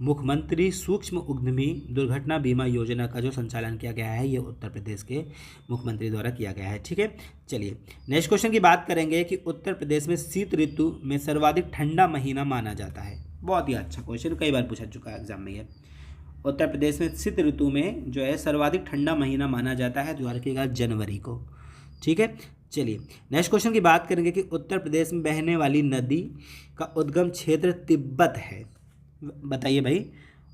मुख्यमंत्री सूक्ष्म उद्यमी दुर्घटना बीमा योजना का जो संचालन किया गया है ये उत्तर प्रदेश के मुख्यमंत्री द्वारा किया गया है। ठीक है, चलिए नेक्स्ट क्वेश्चन की बात करेंगे कि उत्तर प्रदेश में शीत ऋतु में सर्वाधिक ठंडा महीना माना जाता है। बहुत ही अच्छा क्वेश्चन, कई बार पूछा चुका है एग्जाम में ये। उत्तर प्रदेश में शीत ऋतु में जो है सर्वाधिक ठंडा महीना माना जाता है, तो रखिएगा जनवरी को। ठीक है, चलिए नेक्स्ट क्वेश्चन की बात करेंगे कि उत्तर प्रदेश में बहने वाली नदी का उद्गम क्षेत्र तिब्बत है। बताइए भाई,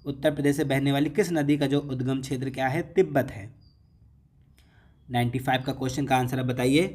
उत्तर प्रदेश से बहने वाली किस नदी का जो उद्गम क्षेत्र क्या है? तिब्बत है। 95 का क्वेश्चन का आंसर आप बताइए।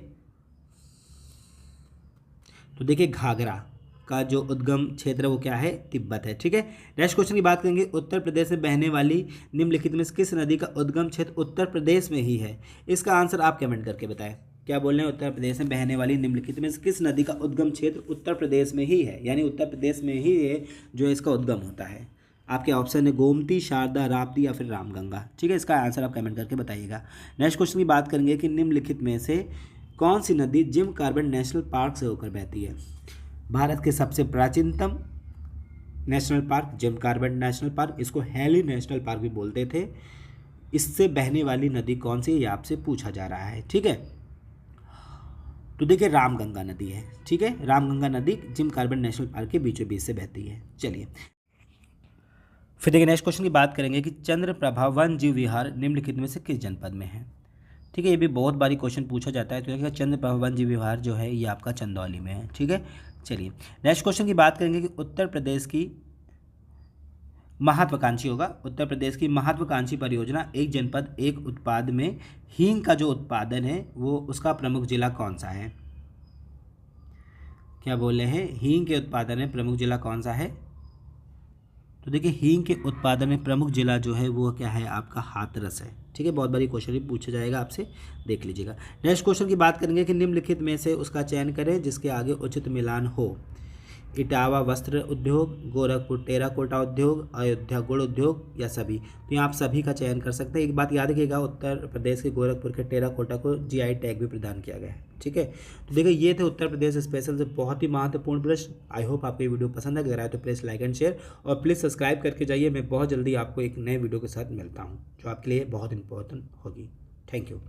तो देखिए घाघरा का जो उद्गम क्षेत्र वो क्या है? तिब्बत है। ठीक है, नेक्स्ट क्वेश्चन की बात करेंगे, उत्तर प्रदेश से बहने वाली निम्नलिखित में से किस नदी का उद्गम क्षेत्र उत्तर प्रदेश में ही है? इसका आंसर आप कमेंट करके बताएं। क्या बोल रहे हैं? उत्तर प्रदेश में बहने वाली निम्नलिखित में से किस नदी का उद्गम क्षेत्र उत्तर प्रदेश में ही है, यानी उत्तर प्रदेश में ही ये जो इसका उद्गम होता है। आपके ऑप्शन है गोमती, शारदा, राप्ती या फिर रामगंगा। ठीक है, इसका आंसर आप कमेंट करके बताइएगा। नेक्स्ट क्वेश्चन की बात करेंगे कि निम्नलिखित में से कौन सी नदी जिम कॉर्बेट नेशनल पार्क से होकर बहती है? भारत के सबसे प्राचीनतम national park Jim Corbett national park, इसको हैली नेशनल पार्क भी बोलते थे। इससे बहने वाली नदी कौन सी है, ये आपसे पूछा जा रहा है। ठीक है, तो देखिए रामगंगा नदी है। ठीक है, रामगंगा नदी जिम कॉर्बेट नेशनल पार्क के बीचों बीच से बहती है। चलिए फिर देखिए नेक्स्ट क्वेश्चन की बात करेंगे कि चंद्रप्रभा वन जीव विहार निम्नलिखित में से किस जनपद में है? ठीक है, ये भी बहुत बारी क्वेश्चन पूछा जाता है। तो देखिए चंद्रप्रभा वन जीव विहार जो है ये आपका चंदौली में है। ठीक है, चलिए नेक्स्ट क्वेश्चन की बात करेंगे कि उत्तर प्रदेश की महत्वाकांक्षी होगा, उत्तर प्रदेश की महत्वाकांक्षी परियोजना एक जनपद एक उत्पाद में हींग का जो उत्पादन है वो उसका प्रमुख जिला कौन सा है? क्या बोल रहे हैं? हींग के उत्पादन में प्रमुख जिला कौन सा है? तो देखिए हींग के उत्पादन में प्रमुख जिला जो है वो क्या है? आपका हाथरस है। ठीक है, बहुत बारी क्वेश्चन भी पूछा जाएगा आपसे, देख लीजिएगा। नेक्स्ट क्वेश्चन की बात करेंगे कि निम्नलिखित में से उसका चयन करें जिसके आगे उचित मिलान हो। इटावा वस्त्र उद्योग, गोरखपुर टेराकोटा उद्योग, अयोध्या गुड़ उद्योग या सभी। तो यहाँ आप सभी का चयन कर सकते हैं। एक बात याद रखिएगा, उत्तर प्रदेश के गोरखपुर के टेराकोटा को जीआई टैग भी प्रदान किया गया है। ठीक है, तो देखिए ये थे उत्तर प्रदेश स्पेशल से बहुत ही महत्वपूर्ण प्रश्न। आई होप आपको ये वीडियो पसंद अगर आए तो प्लीज़ लाइक एंड शेयर और प्लीज़ सब्सक्राइब करके जाइए। मैं बहुत जल्दी आपको एक नए वीडियो के साथ मिलता हूँ जो आपके लिए बहुत इंपॉर्टेंट होगी। Thank you.